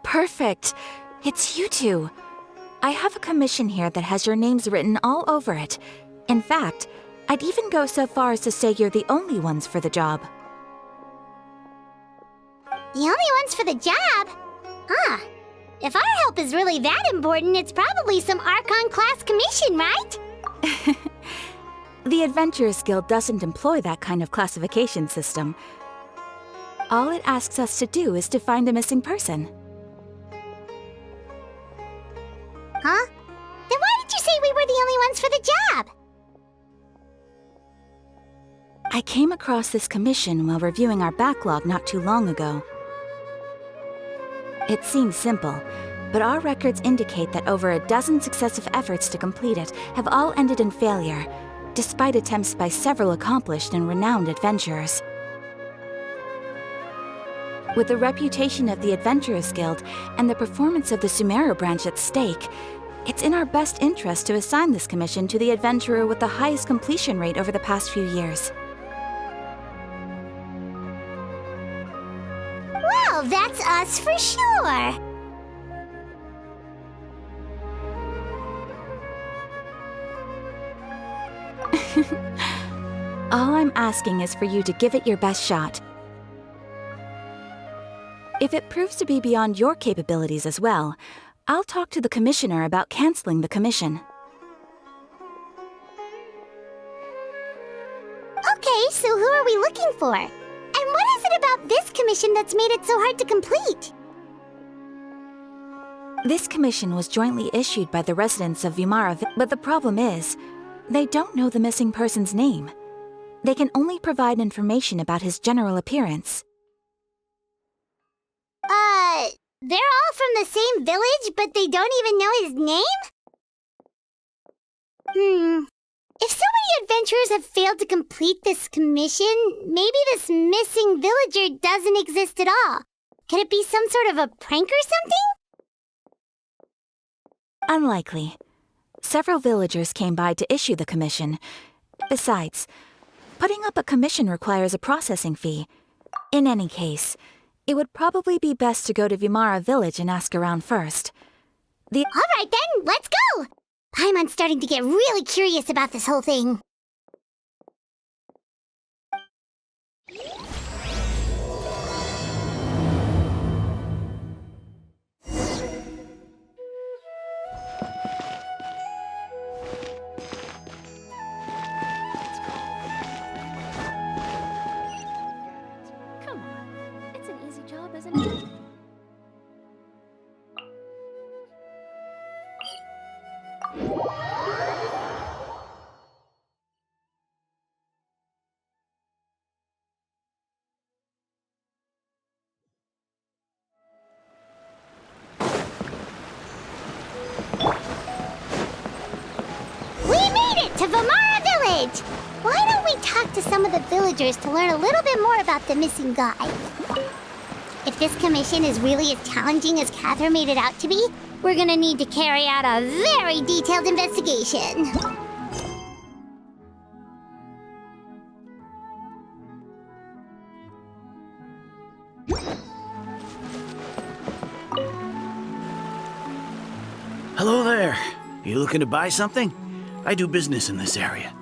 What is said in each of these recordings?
Perfect. It's you two. I have a commission here that has your names written all over it. In fact, I'd even go so far as to say you're the only ones for the job. The only ones for the job? Huh. If our help is really that important, it's probably some Archon-class commission, right? The Adventurers Guild doesn't employ that kind of classification system. All it asks us to do is to find a missing person. Huh? Then why did you say we were the only ones for the job? I came across this commission while reviewing our backlog not too long ago. It seems simple, but our records indicate that over a dozen successive efforts to complete it have all ended in failure, despite attempts by several accomplished and renowned adventurers. With the reputation of the Adventurers Guild and the performance of the Sumeru branch at stake, it's in our best interest to assign this commission to the adventurer with the highest completion rate over the past few years. Well, that's us for sure. All I'm asking is for you to give it your best shot. If it proves to be beyond your capabilities as well, I'll talk to the commissioner about canceling the commission. Okay, so who are we looking for? And what is it about this commission that's made it so hard to complete? This commission was jointly issued by the residents of Vimara, but the problem is, they don't know the missing person's name. They can only provide information about his general appearance. They're all from the same village, but they don't even know his name? If so many adventurers have failed to complete this commission, maybe this missing villager doesn't exist at all. Could it be some sort of a prank or something? Unlikely. Several villagers came by to issue the commission. Besides, putting up a commission requires a processing fee. In any case, it would probably be best to go to Vimara village and ask around first. All right then, let's go! Paimon's starting to get really curious about this whole thing. Come on, it's an easy job, isn't it? To Vimara Village! Why don't we talk to some of the villagers to learn a little bit more about the missing guy? If this commission is really as challenging as Catherine made it out to be, we're gonna need to carry out a very detailed investigation. Hello there. You looking to buy something? I do business in this area.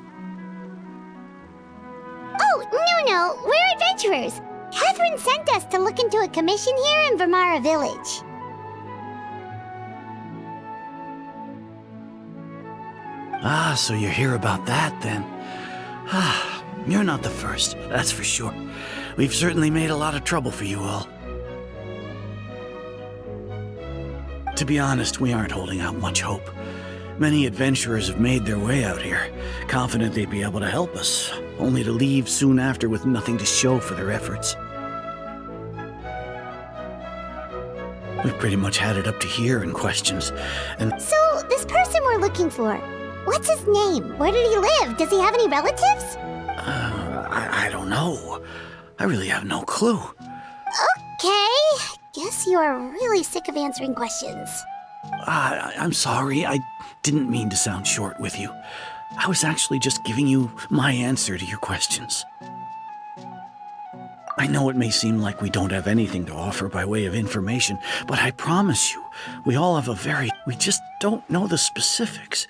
Oh, no, we're adventurers. Catherine sent us to look into a commission here in Vermara Village. Ah, so you hear about that then? Ah, you're not the first, that's for sure. We've certainly made a lot of trouble for you all. To be honest, we aren't holding out much hope. Many adventurers have made their way out here, confident they'd be able to help us, only to leave soon after with nothing to show for their efforts. We've pretty much had it up to here in questions, and... So, this person we're looking for, what's his name? Where did he live? Does he have any relatives? I don't know. I really have no clue. Okay, guess you are really sick of answering questions. I'm sorry, I didn't mean to sound short with you. I was actually just giving you my answer to your questions. I know it may seem like we don't have anything to offer by way of information, but I promise you, we all have we just don't know the specifics.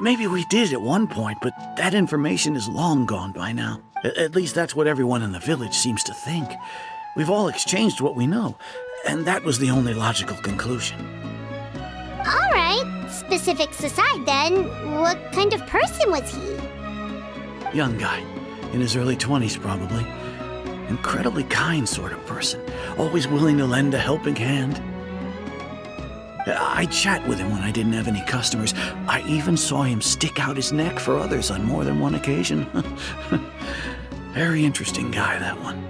Maybe we did at one point, but that information is long gone by now. At least that's what everyone in the village seems to think. We've all exchanged what we know, and that was the only logical conclusion. All right, specifics aside then, what kind of person was he? Young guy, in his early 20s probably. Incredibly kind sort of person, always willing to lend a helping hand. I'd chat with him when I didn't have any customers. I even saw him stick out his neck for others on more than one occasion. Very interesting guy, that one.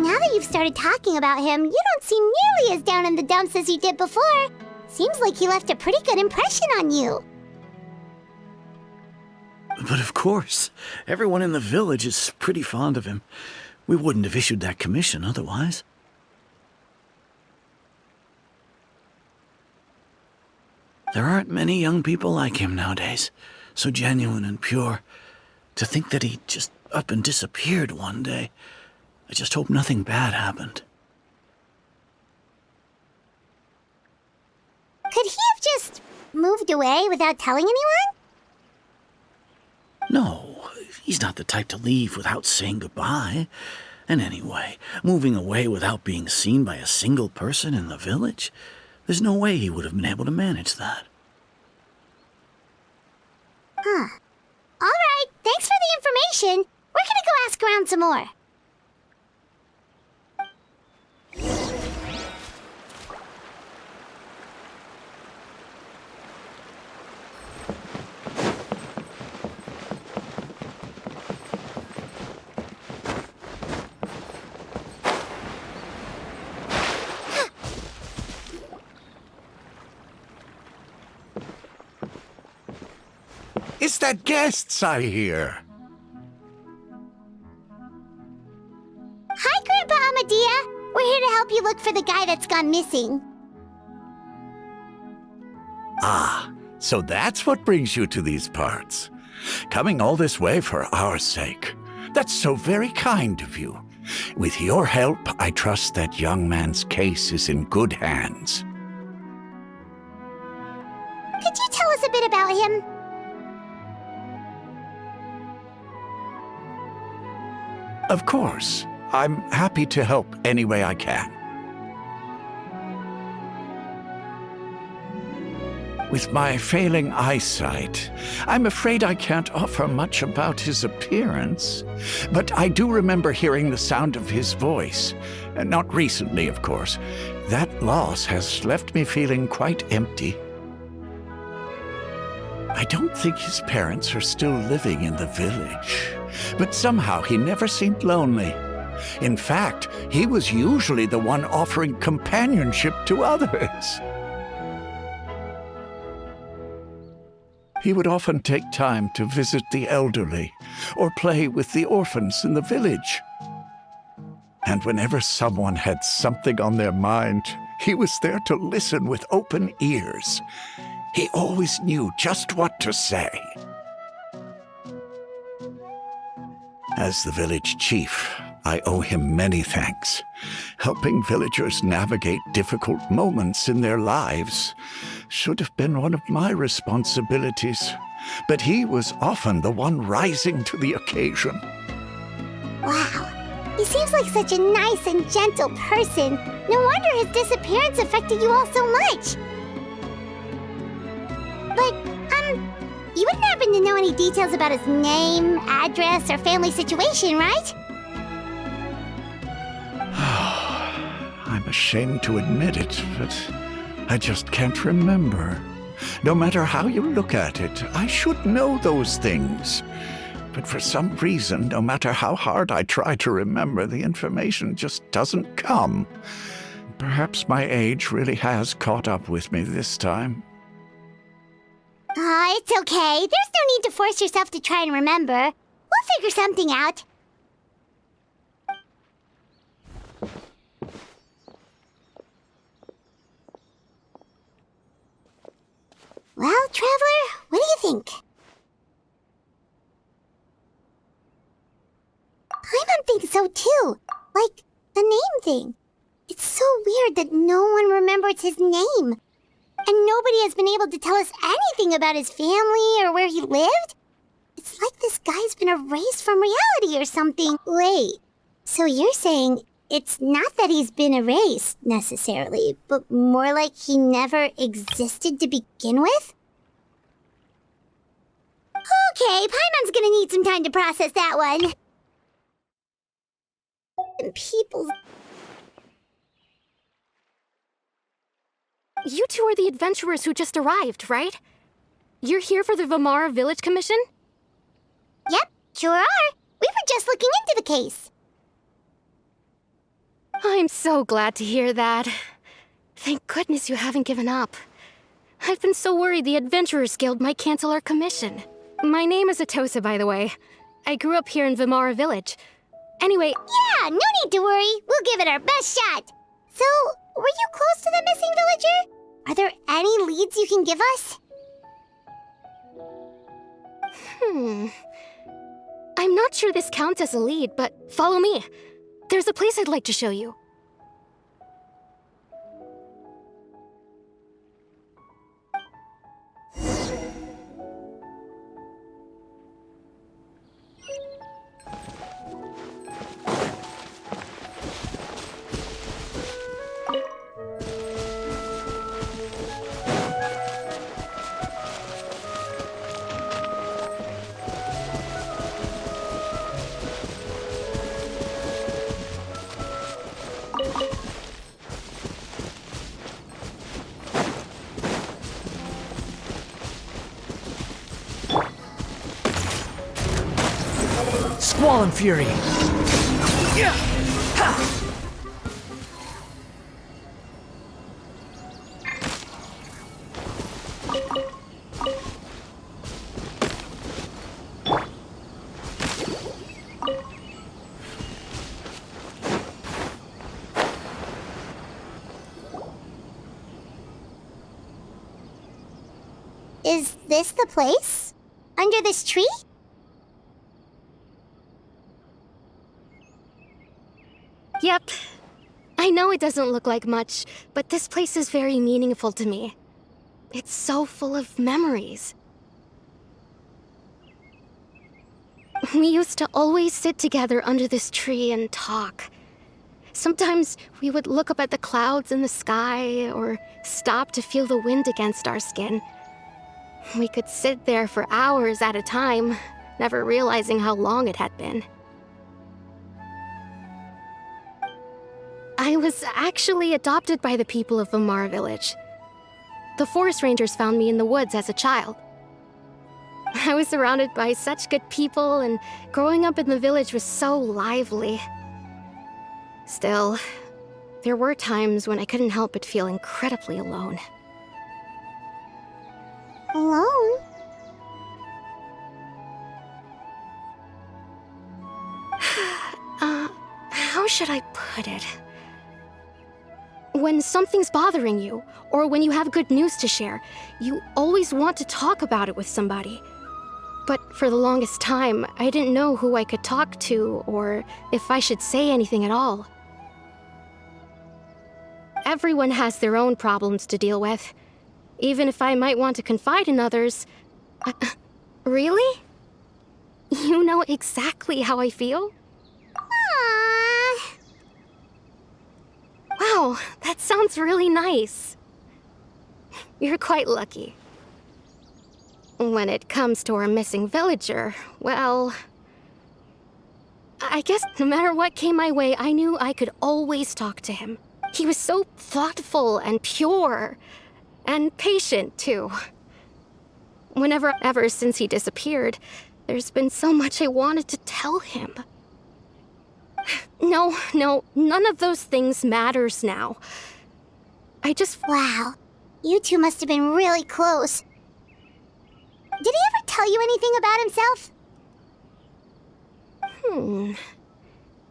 Now that you've started talking about him, you don't seem nearly as down in the dumps as you did before. Seems like he left a pretty good impression on you. But of course, everyone in the village is pretty fond of him. We wouldn't have issued that commission otherwise. There aren't many young people like him nowadays, so genuine and pure. To think that he just up and disappeared one day. I just hope nothing bad happened. Could he have just moved away without telling anyone? No, he's not the type to leave without saying goodbye. And anyway, moving away without being seen by a single person in the village, there's no way he would have been able to manage that. Huh. All right, thanks for the information. We're gonna go ask around some more. It's that guests I hear. Hi, Grandpa Amadea. We're here to help you look for the guy that's gone missing. Ah, so that's what brings you to these parts. Coming all this way for our sake. That's so very kind of you. With your help, I trust that young man's case is in good hands. Could you tell us a bit about him? Of course. I'm happy to help any way I can. With my failing eyesight, I'm afraid I can't offer much about his appearance. But I do remember hearing the sound of his voice. Not recently, of course. That loss has left me feeling quite empty. I don't think his parents are still living in the village, but somehow he never seemed lonely. In fact, he was usually the one offering companionship to others. He would often take time to visit the elderly or play with the orphans in the village. And whenever someone had something on their mind, he was there to listen with open ears. He always knew just what to say. As the village chief, I owe him many thanks. Helping villagers navigate difficult moments in their lives should have been one of my responsibilities, but he was often the one rising to the occasion. Wow, he seems like such a nice and gentle person. No wonder his disappearance affected you all so much. But, you wouldn't happen to know any details about his name, address, or family situation, right? I'm ashamed to admit it, but I just can't remember. No matter how you look at it, I should know those things. But for some reason, no matter how hard I try to remember, the information just doesn't come. Perhaps my age really has caught up with me this time. It's okay. There's no need to force yourself to try and remember. We'll figure something out. Well, Traveler, what do you think? Paimon thinks so too. Like, the name thing. It's so weird that no one remembers his name. And nobody has been able to tell us anything about his family or where he lived. It's like this guy's been erased from reality or something. Wait, so you're saying it's not that he's been erased, necessarily, but more like he never existed to begin with? Okay, Paimon's gonna need some time to process that one. And people... You two are the adventurers who just arrived, right? You're here for the Vamara Village Commission? Yep, sure are. We were just looking into the case. I'm so glad to hear that. Thank goodness you haven't given up. I've been so worried the Adventurers Guild might cancel our commission. My name is Atosa, by the way. I grew up here in Vamara Village. Anyway... Yeah, no need to worry. We'll give it our best shot. So, were you close to the missing villager? Are there any leads you can give us? I'm not sure this counts as a lead, but follow me. There's a place I'd like to show you. Squall and Fury! Yeah! Ha! Is this the place? Under this tree? Yep. I know it doesn't look like much, but this place is very meaningful to me. It's so full of memories. We used to always sit together under this tree and talk. Sometimes we would look up at the clouds in the sky, or stop to feel the wind against our skin. We could sit there for hours at a time, never realizing how long it had been. I was actually adopted by the people of Vamara Village. The forest rangers found me in the woods as a child. I was surrounded by such good people, and growing up in the village was so lively. Still, there were times when I couldn't help but feel incredibly alone. Alone? How should I put it? When something's bothering you, or when you have good news to share, you always want to talk about it with somebody. But for the longest time, I didn't know who I could talk to, or if I should say anything at all. Everyone has their own problems to deal with. Even if I might want to confide in others... Really? You know exactly how I feel? Oh, that sounds really nice. You're quite lucky. When it comes to our missing villager, well, I guess no matter what came my way, I knew I could always talk to him. He was so thoughtful and pure, and patient, too. Ever since he disappeared, there's been so much I wanted to tell him. No, none of those things matters now. Wow, you two must have been really close. Did he ever tell you anything about himself?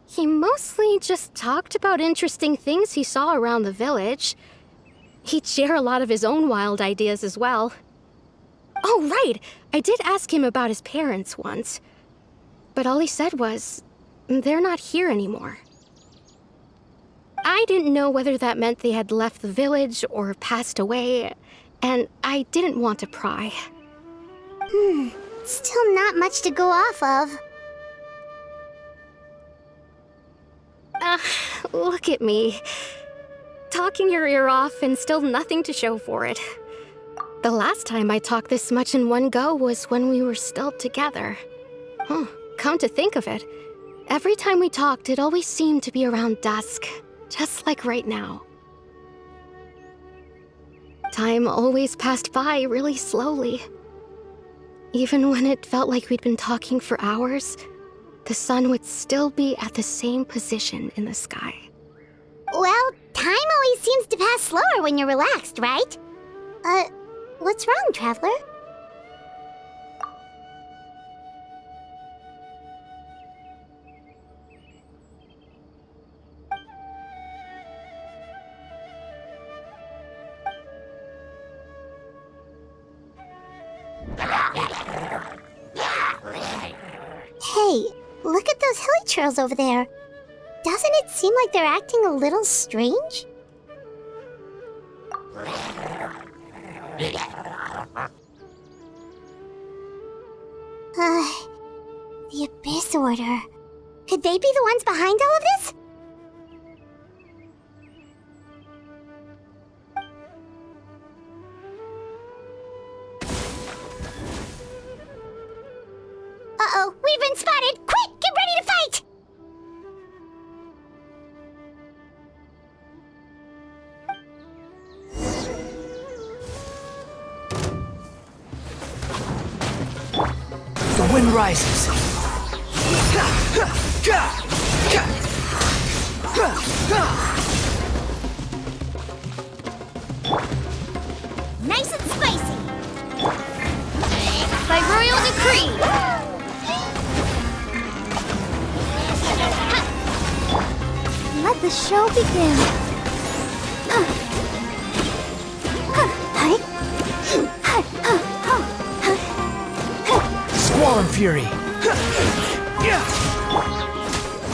He mostly just talked about interesting things he saw around the village. He'd share a lot of his own wild ideas as well. Oh, right! I did ask him about his parents once. But all he said was, they're not here anymore. I didn't know whether that meant they had left the village or passed away, and I didn't want to pry. Still not much to go off of. Look at me. Talking your ear off and still nothing to show for it. The last time I talked this much in one go was when we were still together. Come to think of it, every time we talked, it always seemed to be around dusk, just like right now. Time always passed by really slowly. Even when it felt like we'd been talking for hours, the sun would still be at the same position in the sky. Well, time always seems to pass slower when you're relaxed, right? What's wrong, Traveler? Hey, look at those hilly trails over there. Doesn't it seem like they're acting a little strange? The Abyss Order. Could they be the ones behind all of this? Uh-oh, we've been spotted! Quick, get ready to fight! The wind rises. Nice and spicy! By royal decree! Let the show begin. Squall and fury.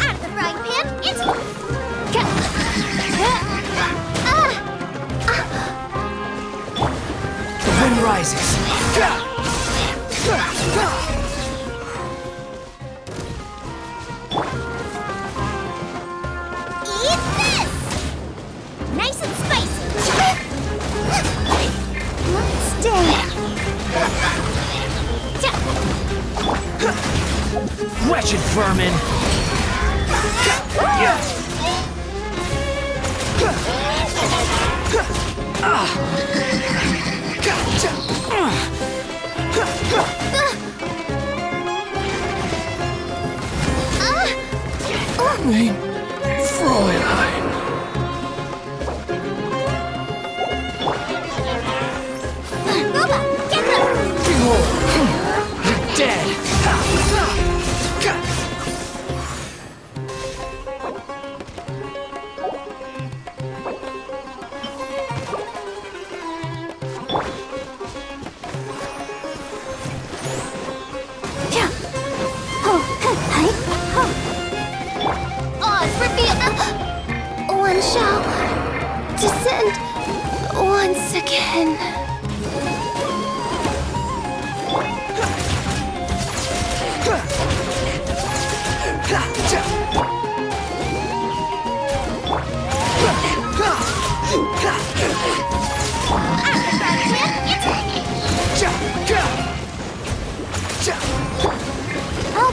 Out of the frying pan, it's... The wind rises. Eat this! Nice and spicy! Let's stay. Wretched vermin. Mein Fräulein. Boba, get them! Behold, you're dead.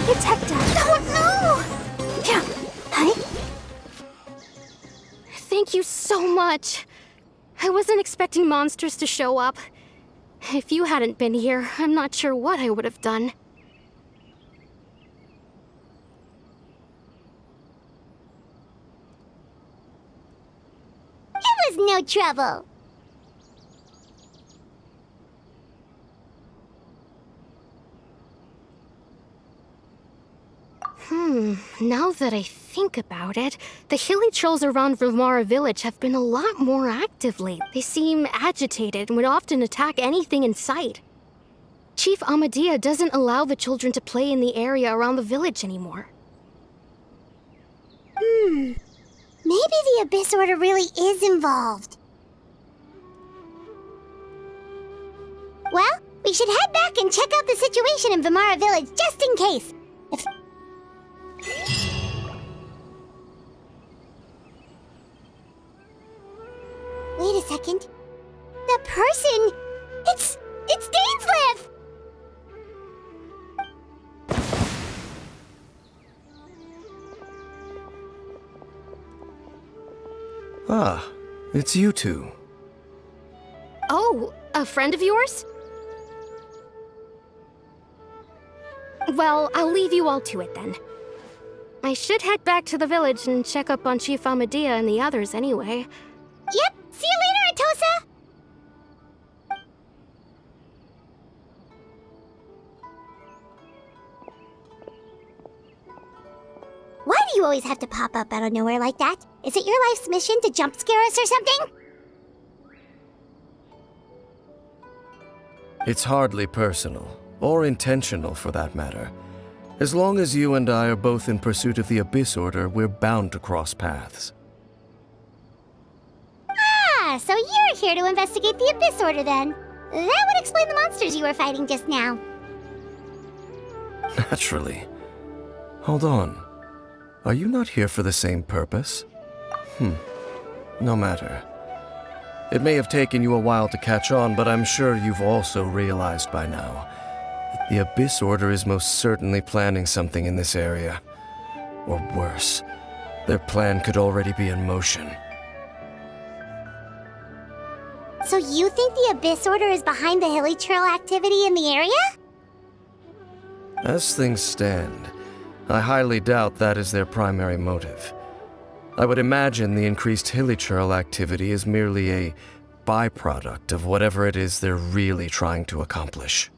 It's Hector. Oh no! Yeah. Hi. Thank you so much. I wasn't expecting monsters to show up. If you hadn't been here, I'm not sure what I would have done. It was no trouble. Now that I think about it, the hilly trolls around Vimara village have been a lot more active lately. They seem agitated and would often attack anything in sight. Chief Amadea doesn't allow the children to play in the area around the village anymore. Maybe the Abyss Order really is involved. Well, we should head back and check out the situation in Vimara village just in case. Wait a second. The person... It's Dainsleif! Ah, it's you two. Oh, a friend of yours? Well, I'll leave you all to it then. I should head back to the village and check up on Chief Amadea and the others anyway. Yep, see you later, Atosa! Why do you always have to pop up out of nowhere like that? Is it your life's mission to jump scare us or something? It's hardly personal, or intentional for that matter. As long as you and I are both in pursuit of the Abyss Order, we're bound to cross paths. Ah, so you're here to investigate the Abyss Order then. That would explain the monsters you were fighting just now. Naturally. Hold on. Are you not here for the same purpose? No matter. It may have taken you a while to catch on, but I'm sure you've also realized by now that the Abyss Order is most certainly planning something in this area. Or worse, their plan could already be in motion. So you think the Abyss Order is behind the hilly trail activity in the area? As things stand, I highly doubt that is their primary motive. I would imagine the increased hilichurl activity is merely a byproduct of whatever it is they're really trying to accomplish.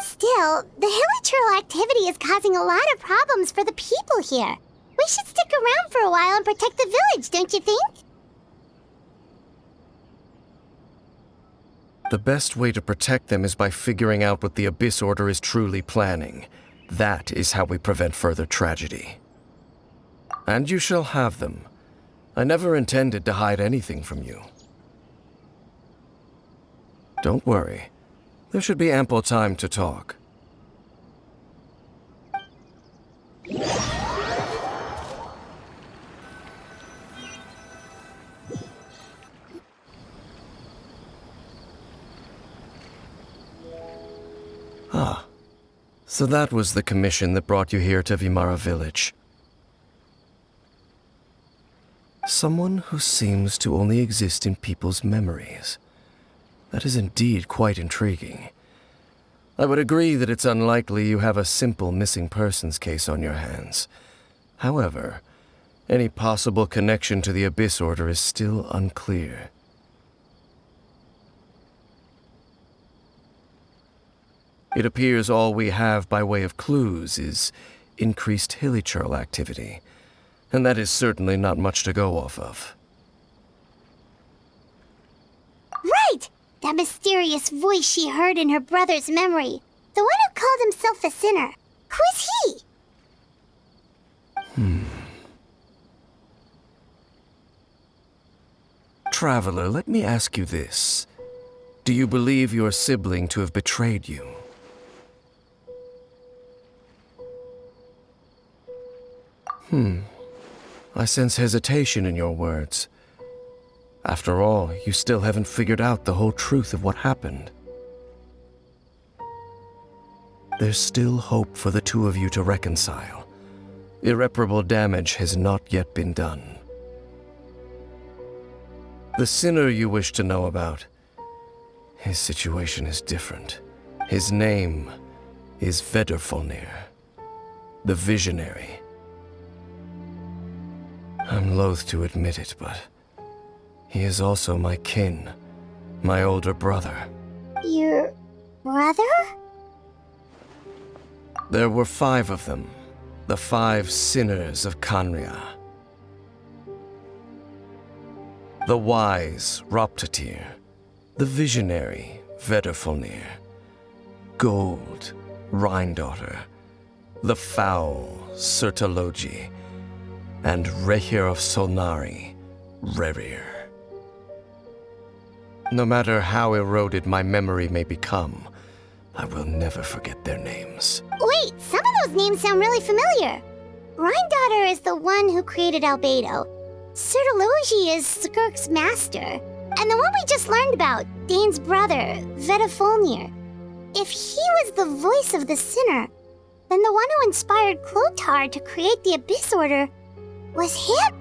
Still, the hilichurl activity is causing a lot of problems for the people here. We should stick around for a while and protect the village, don't you think? The best way to protect them is by figuring out what the Abyss Order is truly planning. That is how we prevent further tragedy. And you shall have them. I never intended to hide anything from you. Don't worry. There should be ample time to talk. Ah. So that was the commission that brought you here to Vimara village. Someone who seems to only exist in people's memories. That is indeed quite intriguing. I would agree that it's unlikely you have a simple missing persons case on your hands. However, any possible connection to the Abyss Order is still unclear. It appears all we have by way of clues is increased hilichurl activity, and that is certainly not much to go off of. Right! That mysterious voice she heard in her brother's memory. The one who called himself a sinner. Who is he? Traveler, let me ask you this. Do you believe your sibling to have betrayed you? I sense hesitation in your words. After all, you still haven't figured out the whole truth of what happened. there's still hope for the two of you to reconcile. Irreparable damage has not yet been done. The sinner you wish to know about, his situation is different. His name is Vedrfolnir, the Visionary. I'm loath to admit it, but he is also my kin, my older brother. Your brother? There were 5 of them, the 5 sinners of Khaenri'ah. The wise Roptatyr, the visionary Vedrfolnir, Gold Rhine-daughter, the foul Sertologi, and Rehir of Solnari, Rerir. No matter how eroded my memory may become, I will never forget their names. Wait, some of those names sound really familiar. Rhine-daughter is the one who created Albedo. Sertologi is Skirk's master. And the one we just learned about, Dane's brother, Vedrfolnir. If he was the voice of the sinner, then the one who inspired Clothar to create the Abyss Order was him.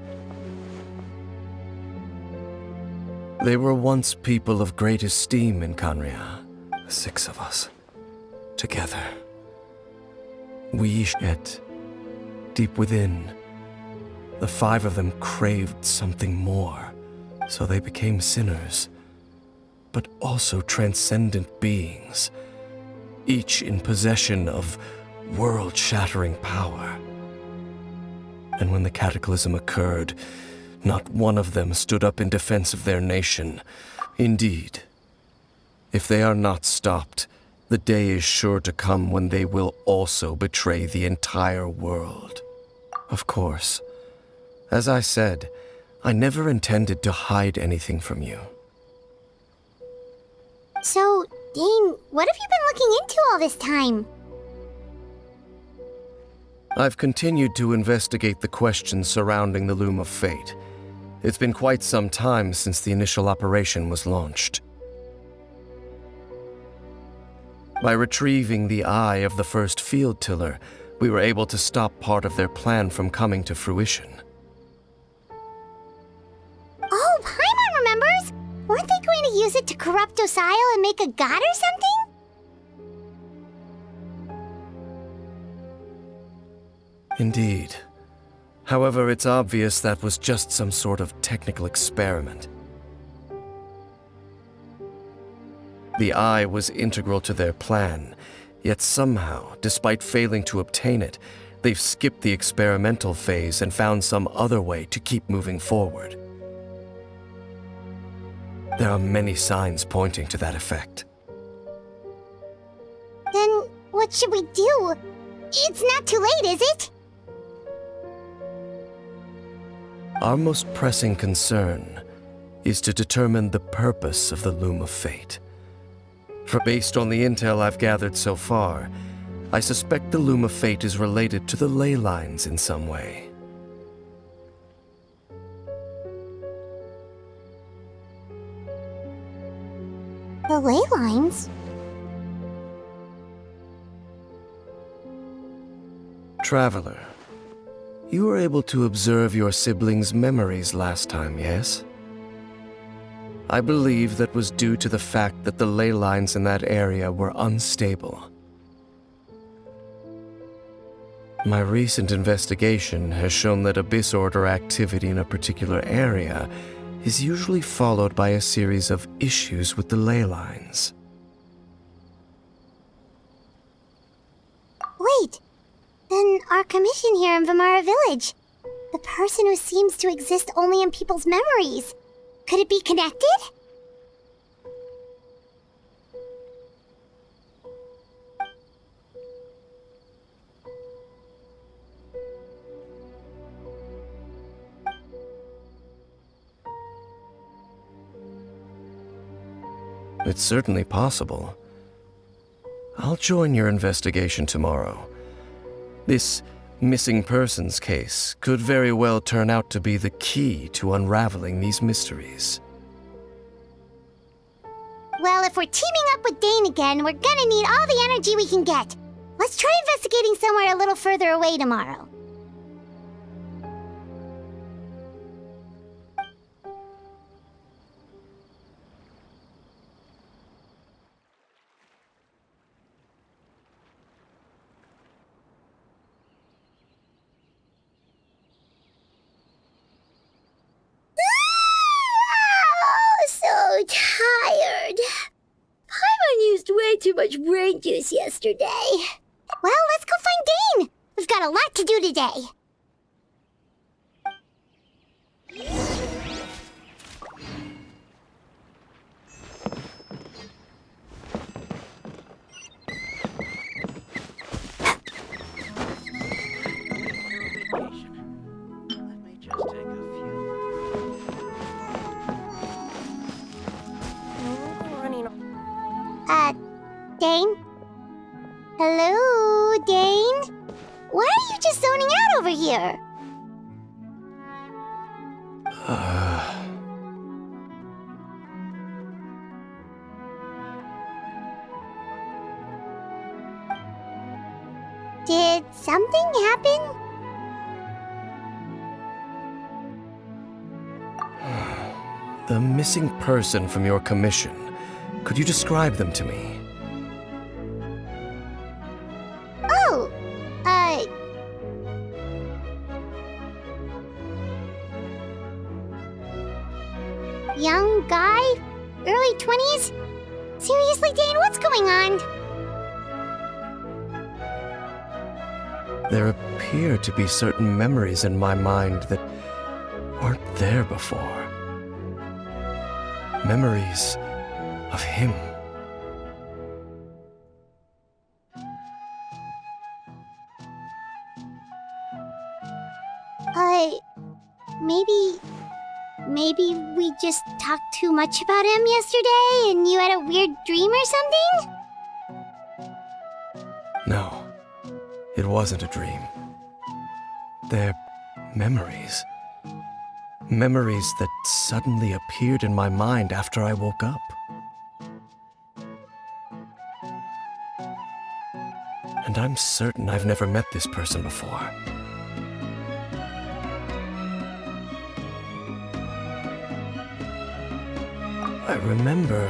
They were once people of great esteem in Khaenri'ah, the 6 of us, together. Yet, deep within, the 5 of them craved something more, so they became sinners, but also transcendent beings, each in possession of world-shattering power. And when the cataclysm occurred, not one of them stood up in defense of their nation. Indeed, if they are not stopped, the day is sure to come when they will also betray the entire world. Of course, as I said, I never intended to hide anything from you. So, Dane, what have you been looking into all this time? I've continued to investigate the questions surrounding the Loom of Fate. It's been quite some time since the initial operation was launched. By retrieving the eye of the first field tiller, we were able to stop part of their plan from coming to fruition. Oh, Paimon remembers! Weren't they going to use it to corrupt Osial and make a god or something? Indeed. However, it's obvious that was just some sort of technical experiment. The eye was integral to their plan, yet somehow, despite failing to obtain it, they've skipped the experimental phase and found some other way to keep moving forward. There are many signs pointing to that effect. Then what should we do? It's not too late, is it? Our most pressing concern is to determine the purpose of the Loom of Fate. For based on the intel I've gathered so far, I suspect the Loom of Fate is related to the ley lines in some way. The ley lines? Traveler, you were able to observe your siblings' memories last time, yes? I believe that was due to the fact that the ley lines in that area were unstable. My recent investigation has shown that Abyss Order activity in a particular area is usually followed by a series of issues with the ley lines. Wait! Then our commission here in Vimara Village. The person who seems to exist only in people's memories. Could it be connected? It's certainly possible. I'll join your investigation tomorrow. This missing persons case could very well turn out to be the key to unraveling these mysteries. Well, if we're teaming up with Dane again, we're gonna need all the energy we can get. Let's try investigating somewhere a little further away tomorrow. So tired. Paimon used way too much brain juice yesterday. Well, let's go find Dane. We've got a lot to do today. Dane? Hello, Dane? Why are you just zoning out over here? Did something happen? The missing person from your commission. Could you describe them to me? Oh, young guy? Early 20s? Seriously, Dane, what's going on? There appear to be certain memories in my mind that weren't there before. Memories of him. Maybe we just talked too much about him yesterday and you had a weird dream or something? No, it wasn't a dream. They're memories. Memories that suddenly appeared in my mind after I woke up. And I'm certain I've never met this person before. I remember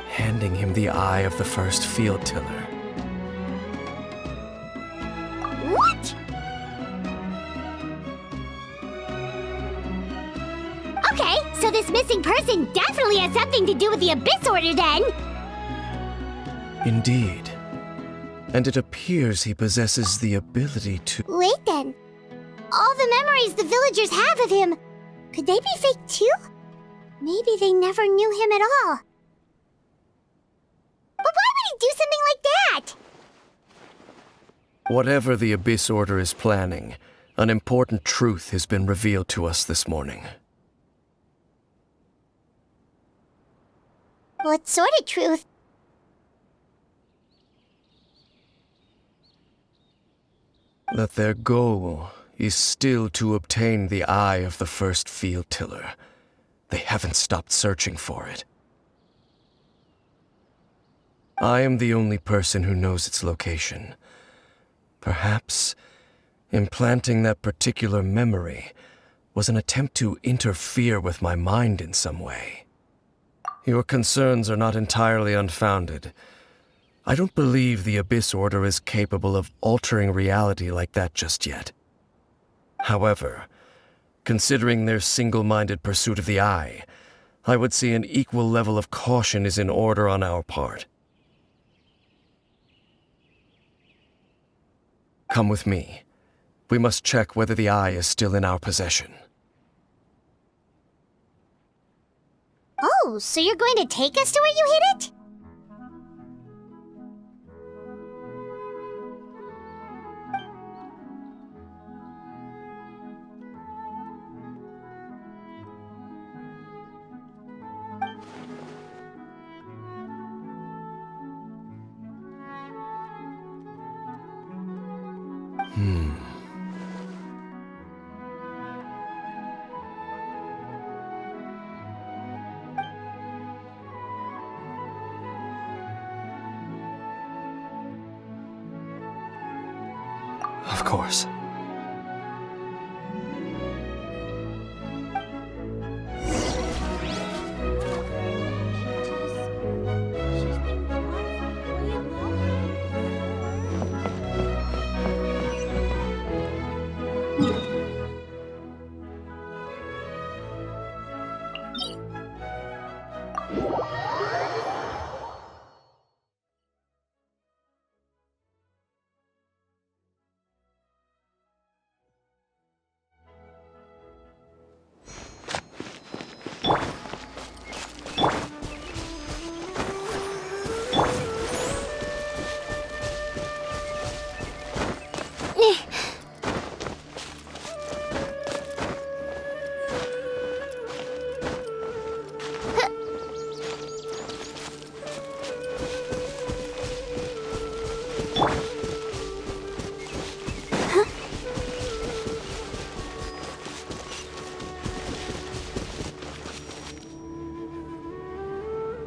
handing him the eye of the first field tiller. What? Okay, so this missing person definitely has something to do with the Abyss Order then! Indeed. And it appears he possesses the ability to... Wait then. All the memories the villagers have of him, could they be fake too? Maybe they never knew him at all. But why would he do something like that? Whatever the Abyss Order is planning, an important truth has been revealed to us this morning. What sort of truth? That their goal is still to obtain the eye of the first field tiller. They haven't stopped searching for it. I am the only person who knows its location. Perhaps implanting that particular memory was an attempt to interfere with my mind in some way. Your concerns are not entirely unfounded. I don't believe the Abyss Order is capable of altering reality like that just yet. However, considering their single-minded pursuit of the eye, I would say an equal level of caution is in order on our part. Come with me. We must check whether the eye is still in our possession. Oh, so you're going to take us to where you hid it? Of course.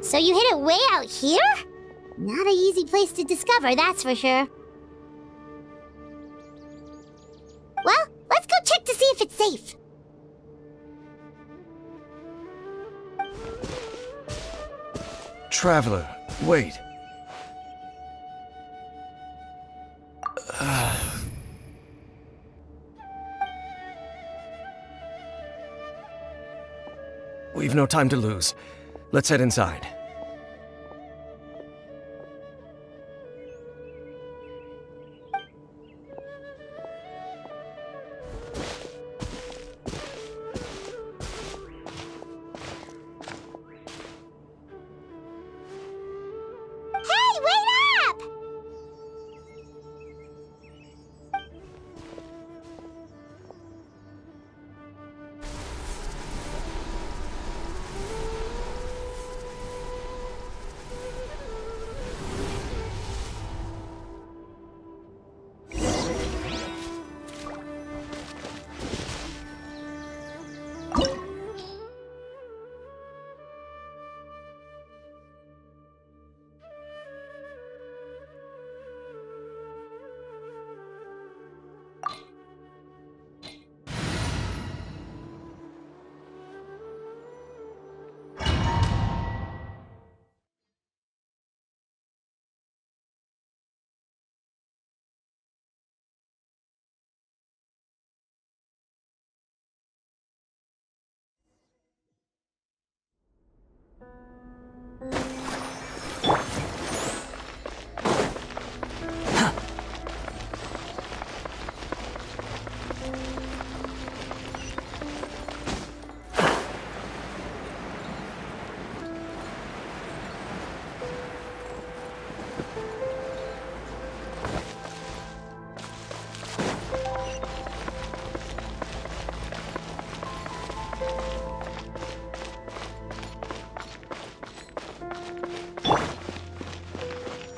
So you hid it way out here? Not an easy place to discover, that's for sure. Well, let's go check to see if it's safe. Traveler, wait. We've no time to lose. Let's head inside. Hey, wait up!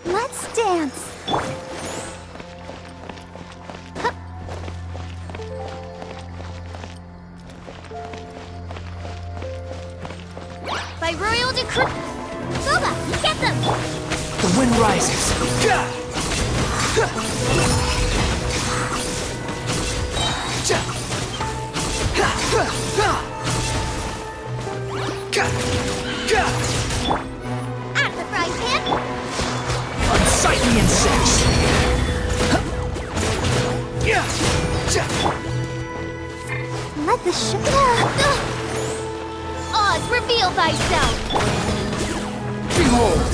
Let's dance. By royal decree. Boba, get them! The wind rises. Out of the frying pan! Unsightly insects. Let the Oz, reveal thyself! Behold.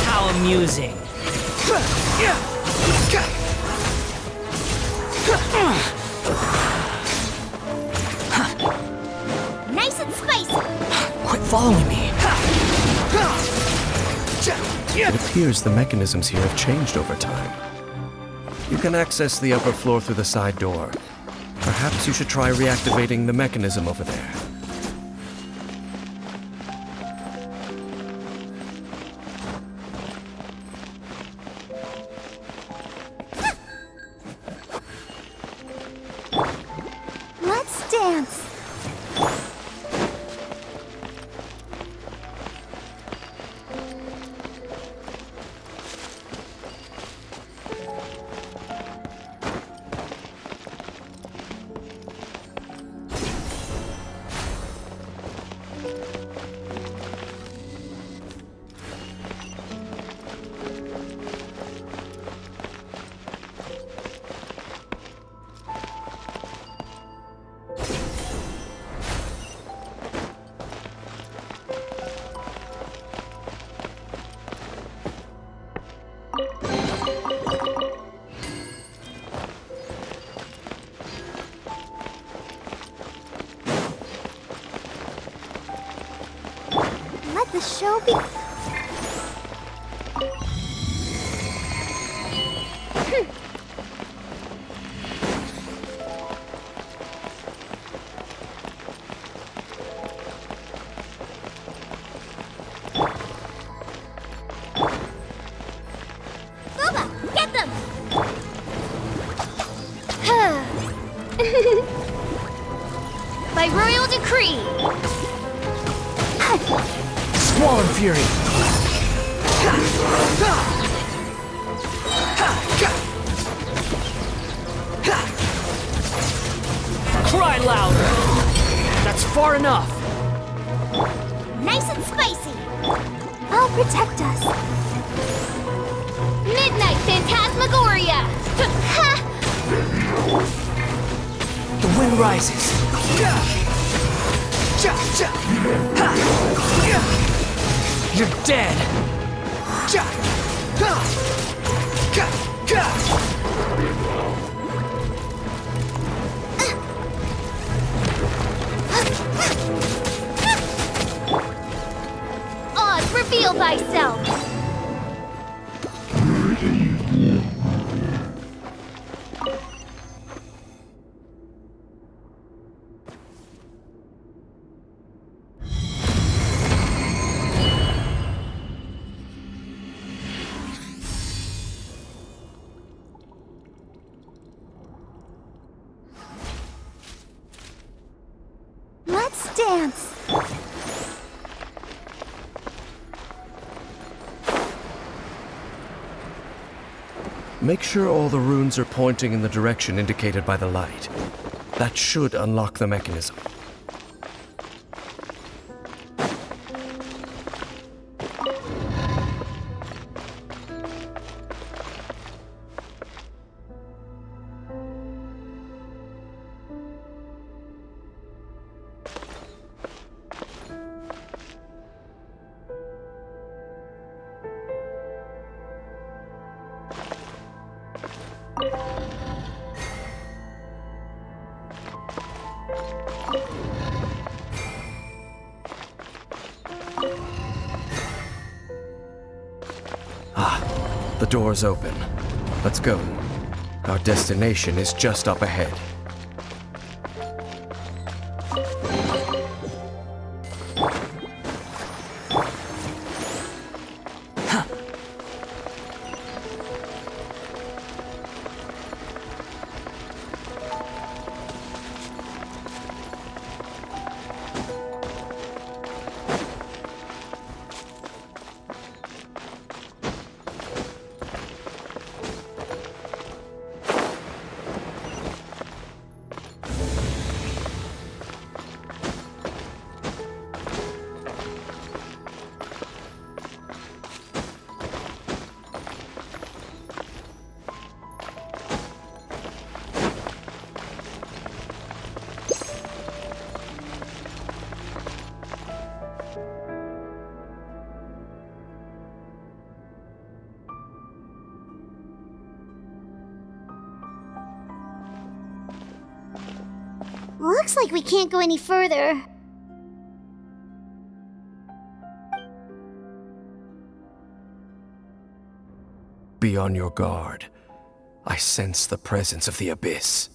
How amusing. Nice and spicy! Quit following me. It appears the mechanisms here have changed over time. You can access the upper floor through the side door. Perhaps you should try reactivating the mechanism over there. Let's dance! show be... Get them! By royal decree! Squall Fury! Cry louder! That's far enough! Nice and spicy! I'll protect us. Midnight Phantasmagoria! The wind rises! You're dead! Oz, reveal thyself! Let's dance. Make sure all the runes are pointing in the direction indicated by the light. That should unlock the mechanism. The door's open. Let's go. Our destination is just up ahead. Looks like we can't go any further. Be on your guard. I sense the presence of the abyss.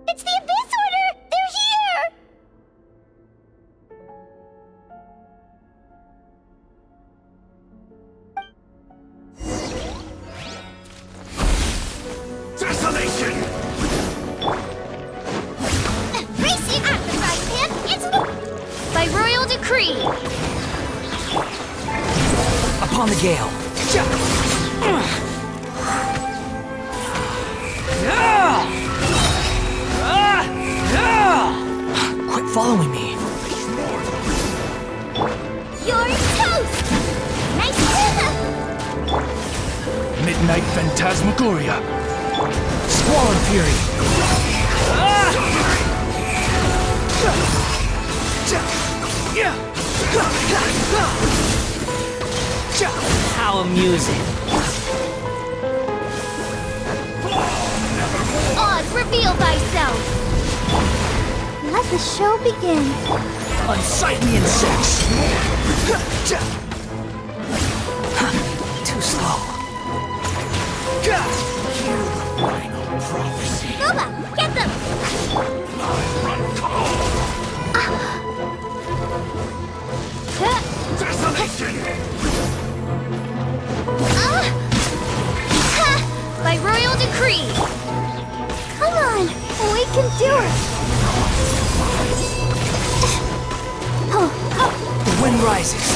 It's the Abyss Order! They're here! Desolation! Race you at the right hand! It's the... By royal decree! Upon the gale! Quit following me! You're toast! Nice Midnight Phantasmagoria! Squall Fury! How amusing! Oz, reveal thyself! Let the show begin. Unsightly insects! Too slow. Hear the final prophecy. Boba, get them! Desolation! By royal decree! Come on, we can do it. The wind rises.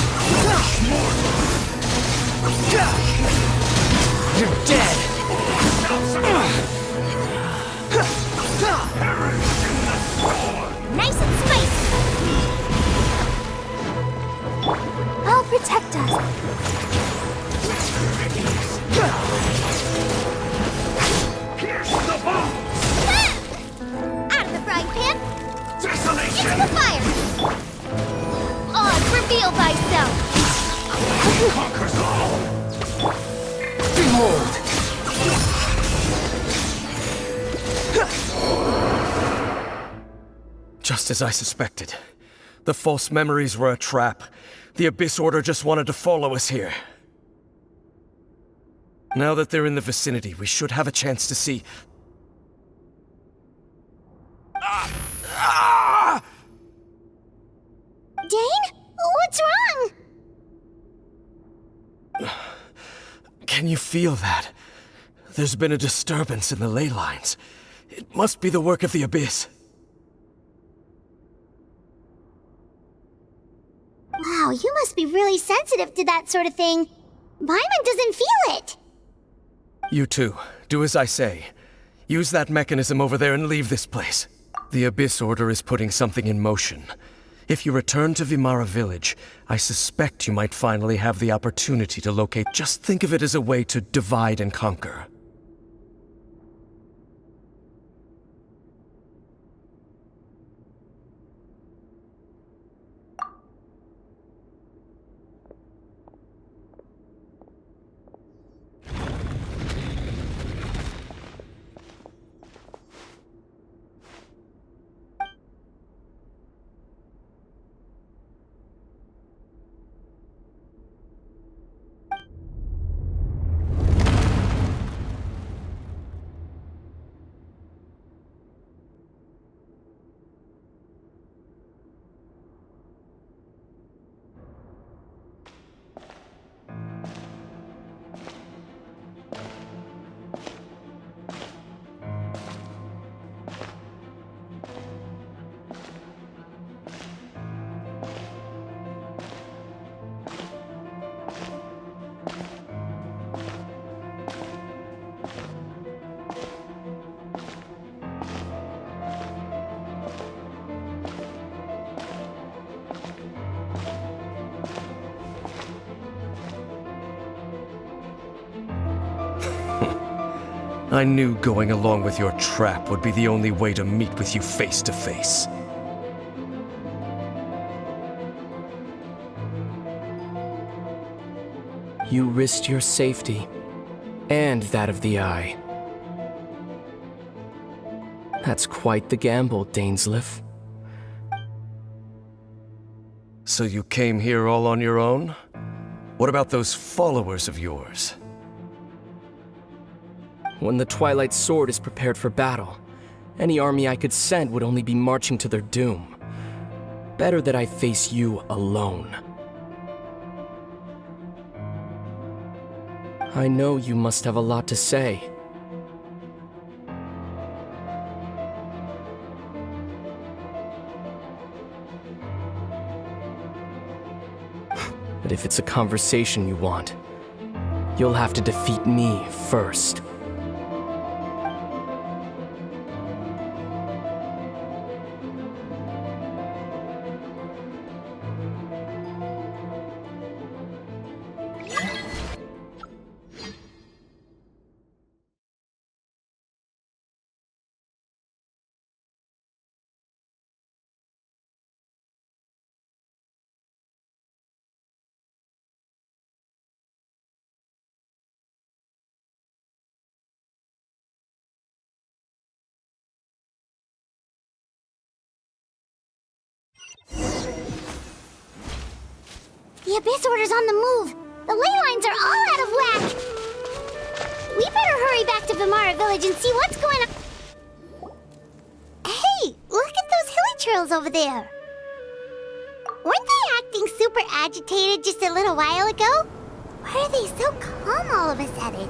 You're dead! Nice and spicy. I'll protect us. Pierce the bones! Out of the frying pan, Desolation! into the fire. Oz, reveal thyself! Conquers all! Behold! Just as I suspected. The false memories were a trap. The Abyss Order just wanted to follow us here. Now that they're in the vicinity, we should have a chance to see... Dane, what's wrong? Can you feel that? There's been a disturbance in the ley lines. It must be the work of the Abyss. Wow, you must be really sensitive to that sort of thing. Paimon doesn't feel it. You too. Do as I say. Use that mechanism over there and leave this place. The Abyss Order is putting something in motion. If you return to Vimara Village, I suspect you might finally have the opportunity to locate... Just think of it as a way to divide and conquer. I knew going along with your trap would be the only way to meet with you face to face. You risked your safety, and that of the Eye. That's quite the gamble, Dainsleif. So you came here all on your own? What about those followers of yours? When the Twilight Sword is prepared for battle, any army I could send would only be marching to their doom. Better that I face you alone. I know you must have a lot to say. But if it's a conversation you want, you'll have to defeat me first. The Abyss Order's on the move. The ley lines are all out of whack. We better hurry back to Vimara Village and see what's going on. Hey, look at those hilly trails over there. Weren't they acting super agitated just a little while ago? Why are they so calm all of a sudden?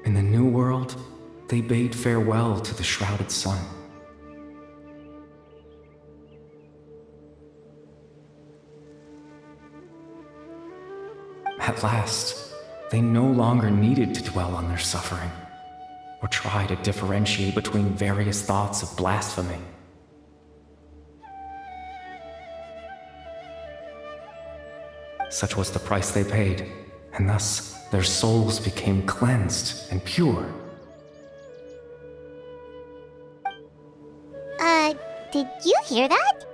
In the New World, they bade farewell to the shrouded sun. At last, they no longer needed to dwell on their suffering, or try to differentiate between various thoughts of blasphemy. Such was the price they paid, and thus their souls became cleansed and pure. Did you hear that?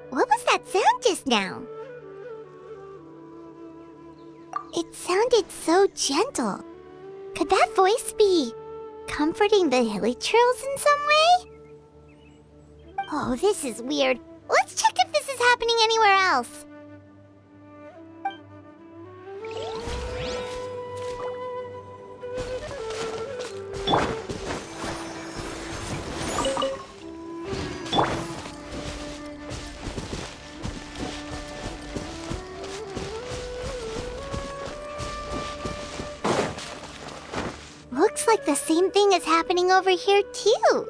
What was that sound just now? It sounded so gentle. Could that voice be comforting the hilly trails in some way? Oh, this is weird. Let's check if this is happening anywhere else. Looks like the same thing is happening over here too.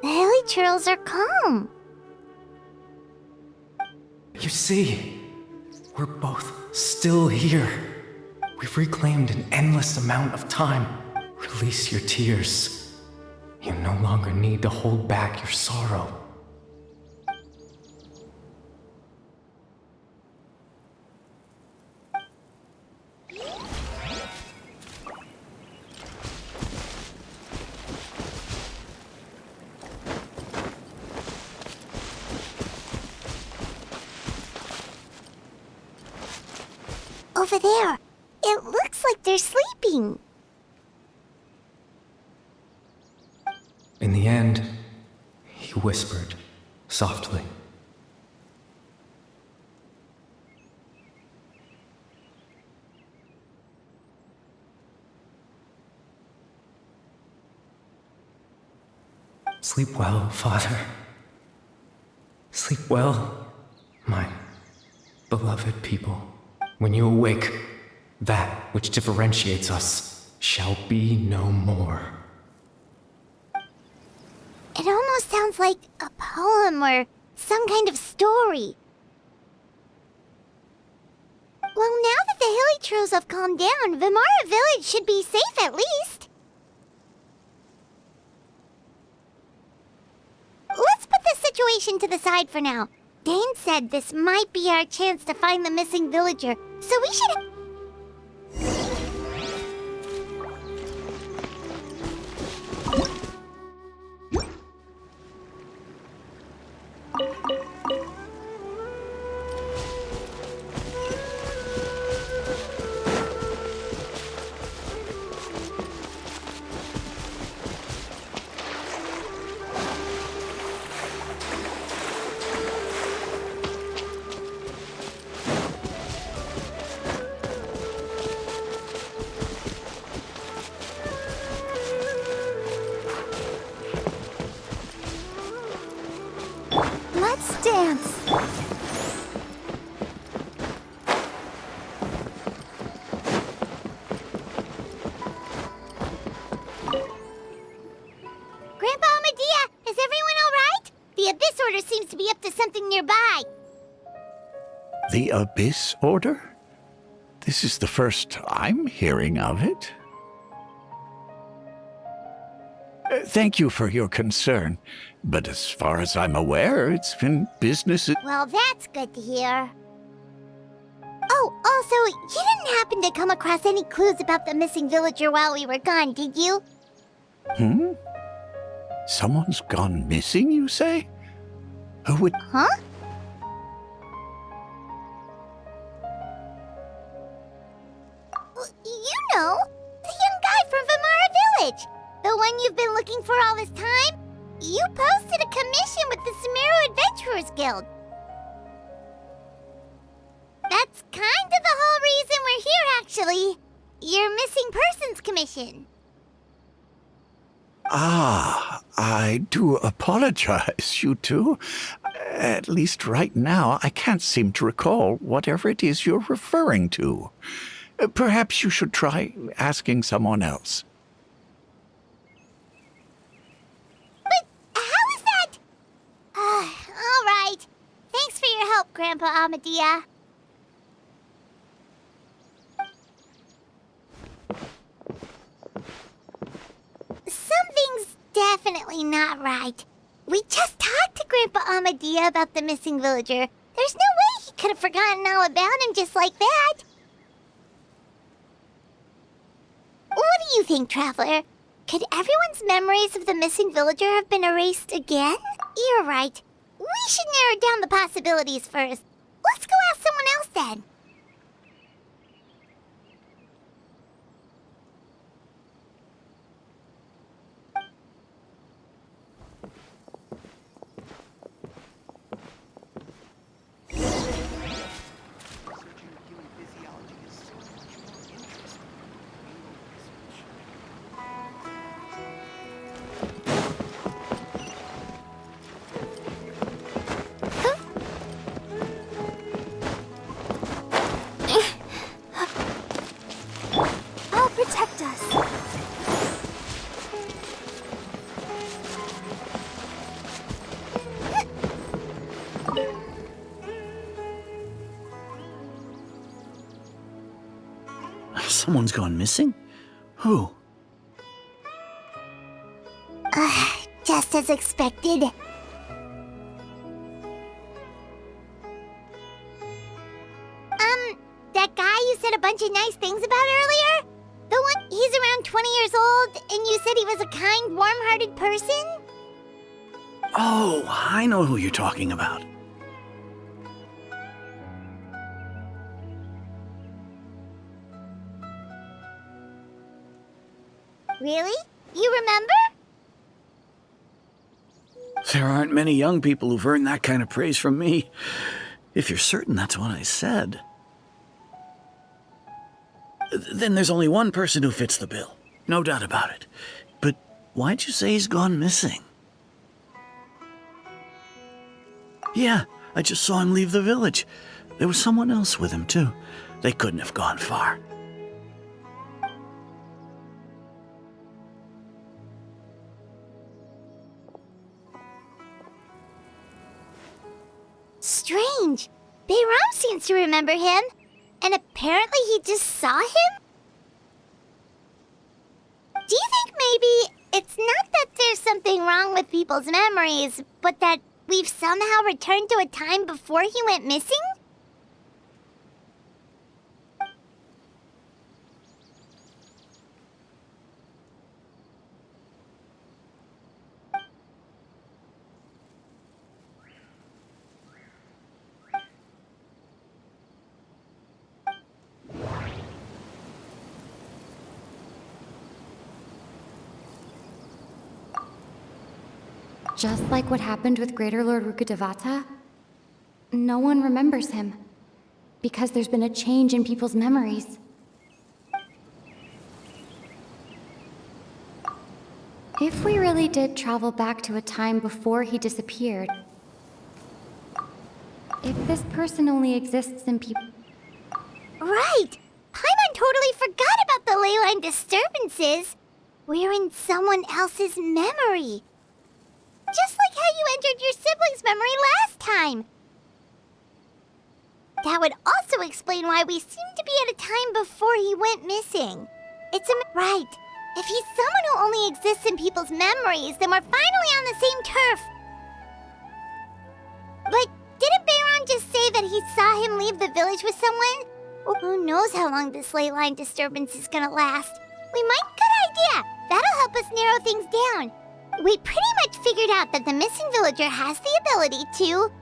The hilly trails are calm. You see, we're both still here. We've reclaimed an endless amount of time. Release your tears. You no longer need to hold back your sorrow. Over there. It looks like they're sleeping. In the end, he whispered softly. Sleep well, Father. Sleep well, my beloved people. When you awake, that which differentiates us shall be no more. It almost sounds like a poem or some kind of story. Well, now that the hilly trails have calmed down, Vimara Village should be safe at least. Let's put this situation to the side for now. Dane said this might be our chance to find the missing villager, so we should... Let's dance. Grandpa Medea, is everyone all right? The Abyss Order seems to be up to something nearby. The Abyss Order? This is the first I'm hearing of it. Thank you for your concern, but as far as I'm aware, it's been business. Well, that's good to hear. Oh, also, you didn't happen to come across any clues about the missing villager while we were gone, did you? Hmm? Someone's gone missing, you say? Who would... Huh? You know, the young guy from Vamara Village. The one you've been looking for all this time. You posted a commission with the Sumeru Adventurers Guild. That's kind of the whole reason we're here, actually. Your missing persons commission. Ah, I do apologize, you two. At least right now, I can't seem to recall whatever it is you're referring to. Perhaps you should try asking someone else. But how is that? All right. Thanks for your help, Grandpa Amadia. Something's definitely not right. We just talked to Grandpa Amadia about the missing villager. There's no way he could have forgotten all about him just like that. What do you think, Traveler? Could everyone's memories of the missing villager have been erased again? You're right. We should narrow down the possibilities first. Let's go ask someone else then. I'll protect us. Someone's gone missing? Who? Just as expected. That guy you said a bunch of nice things about earlier? The one, he's around 20 years old, and you said he was a kind, warm-hearted person? Oh, I know who you're talking about. Really? You remember? There aren't many young people who've earned that kind of praise from me. If you're certain that's what I said. Then there's only one person who fits the bill. No doubt about it. But why'd you say he's gone missing? Yeah, I just saw him leave the village. There was someone else with him, too. They couldn't have gone far. Strange. Bayram seems to remember him. And apparently he just saw him? Do you think maybe it's not that there's something wrong with people's memories, but that we've somehow returned to a time before he went missing? Just like what happened with Greater Lord Rukkhadevata, no one remembers him, because there's been a change in people's memories. If we really did travel back to a time before he disappeared, if this person only exists in people... Right! Paimon totally forgot about the ley line disturbances. We're in someone else's memory. Just like how you entered your sibling's memory last time. That would also explain why we seem to be at a time before he went missing. It's right. If he's someone who only exists in people's memories, then we're finally on the same turf. But didn't Bayron just say that he saw him leave the village with someone? Who knows how long this ley line disturbance is gonna last? Good idea. That'll help us narrow things down. We pretty much figured out that the missing villager has the ability to...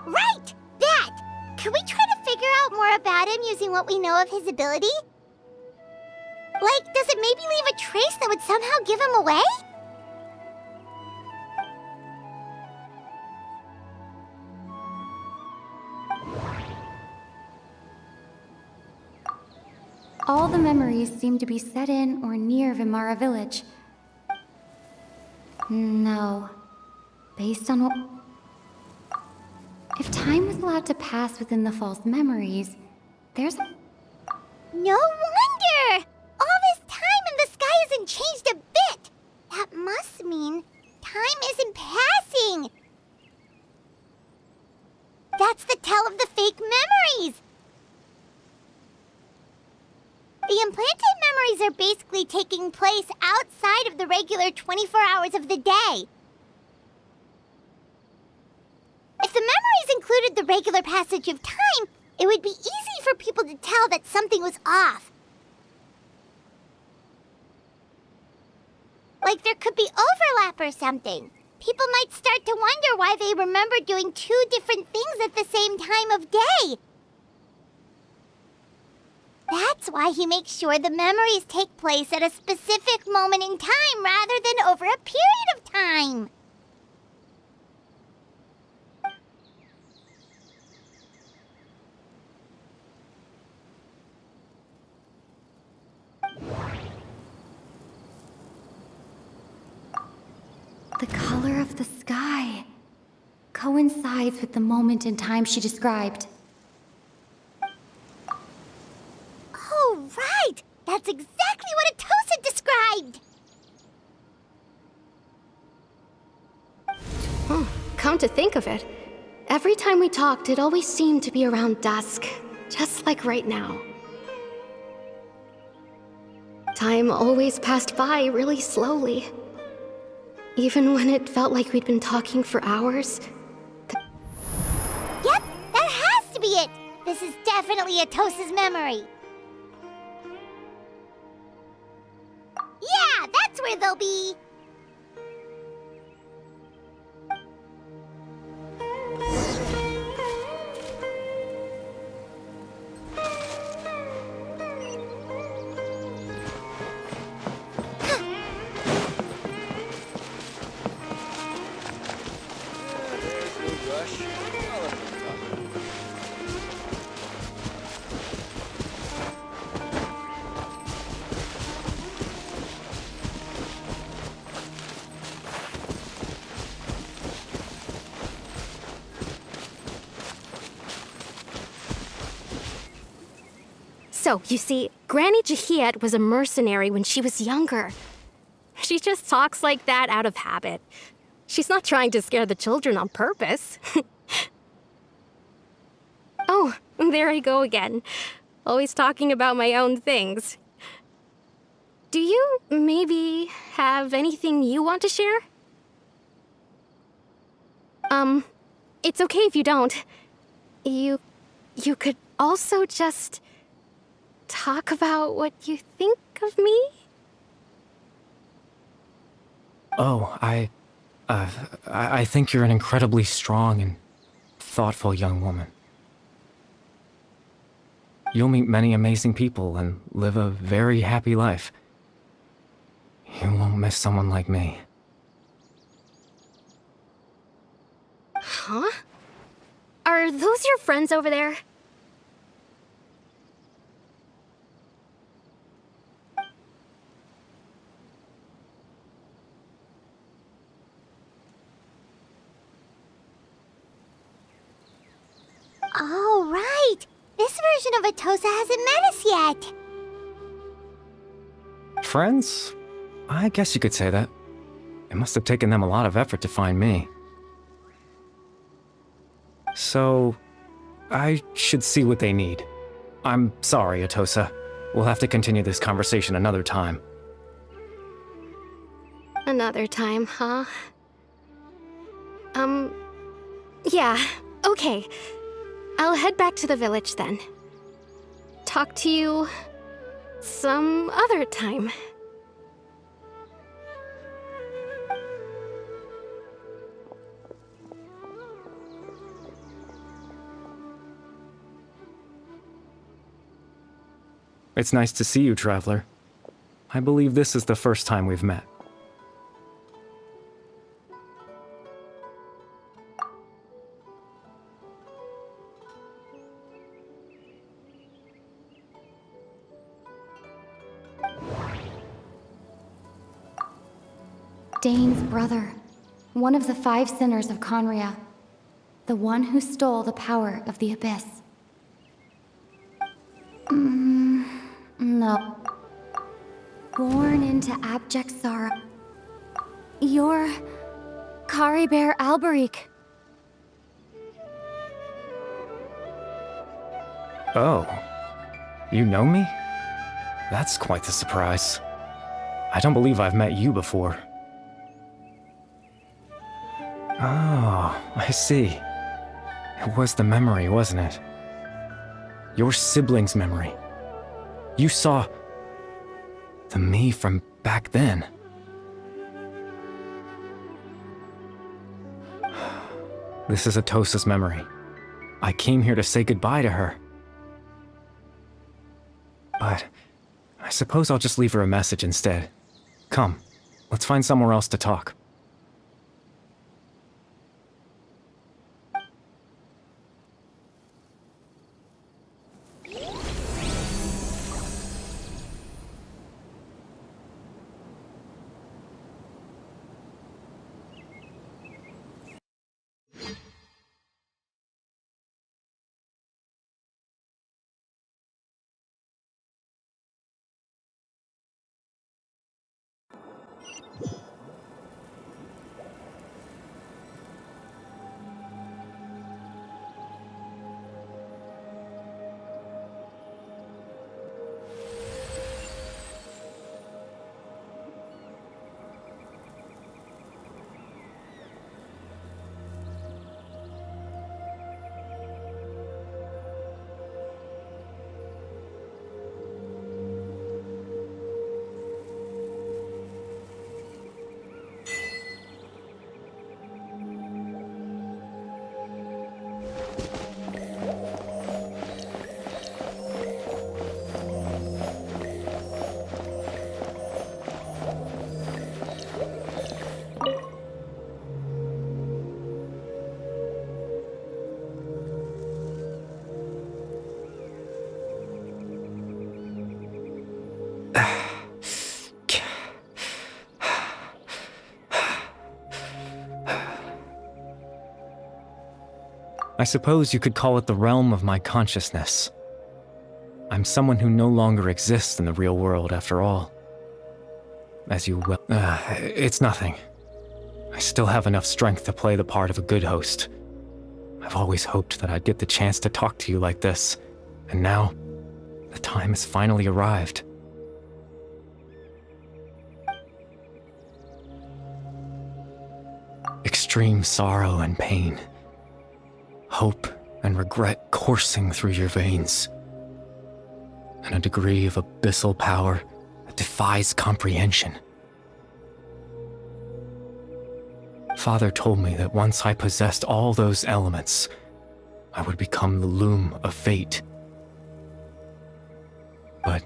Right! That! Could we try to figure out more about him using what we know of his ability? Like, does it maybe leave a trace that would somehow give him away? All the memories seem to be set in or near Vimara village. No. Based on what... If time was allowed to pass within the false memories, there's... No wonder! All this time and the sky hasn't changed a bit! That must mean time isn't passing! That's the tell of the fake memories! The implanted memories are basically taking place outside of the regular 24 hours of the day. If the memories included the regular passage of time, it would be easy for people to tell that something was off. Like there could be overlap or something. People might start to wonder why they remember doing two different things at the same time of day. That's why he makes sure the memories take place at a specific moment in time rather than over a period of time. The color of the sky coincides with the moment in time she described. Oh, right! That's exactly what Atosa described! Come to think of it, every time we talked, it always seemed to be around dusk, just like right now. Time always passed by really slowly. Even when it felt like we'd been talking for hours. Yep, that has to be it! This is definitely Atosa's memory. Yeah, that's where they'll be! So, you see, Granny Jahiet was a mercenary when she was younger. She just talks like that out of habit. She's not trying to scare the children on purpose. Oh, there I go again. Always talking about my own things. Do you maybe have anything you want to share? It's okay if you don't. You could also just talk about what you think of me? Oh, I think you're an incredibly strong and thoughtful young woman. You'll meet many amazing people and live a very happy life. You won't miss someone like me. Huh? Are those your friends over there? Oh, right! This version of Atosa hasn't met us yet! Friends? I guess you could say that. It must have taken them a lot of effort to find me. So, I should see what they need. I'm sorry, Atosa. We'll have to continue this conversation another time. Another time, huh? Yeah, okay. I'll head back to the village then. Talk to you some other time. It's nice to see you, Traveler. I believe this is the first time we've met. Dane's brother, one of the 5 sinners of Conria, the one who stole the power of the Abyss. No. Born into abject sorrow. You're Caribert Alberic. Oh, you know me? That's quite the surprise. I don't believe I've met you before. Oh, I see. It was the memory, wasn't it? Your sibling's memory. You saw the me from back then. This is Atosa's memory. I came here to say goodbye to her. But I suppose I'll just leave her a message instead. Come, let's find somewhere else to talk. I suppose you could call it the realm of my consciousness. I'm someone who no longer exists in the real world, after all. As you well... it's nothing. I still have enough strength to play the part of a good host. I've always hoped that I'd get the chance to talk to you like this, and now, the time has finally arrived. Extreme sorrow and pain. Hope and regret coursing through your veins. And a degree of abyssal power that defies comprehension. Father told me that once I possessed all those elements, I would become the loom of fate. But,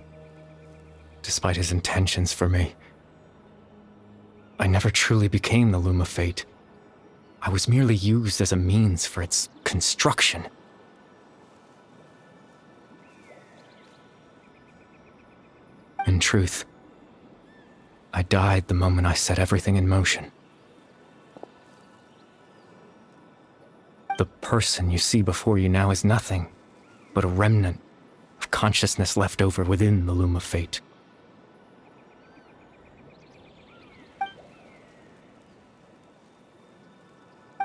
despite his intentions for me, I never truly became the loom of fate. I was merely used as a means for its construction. In truth, I died the moment I set everything in motion. The person you see before you now is nothing but a remnant of consciousness left over within the loom of fate.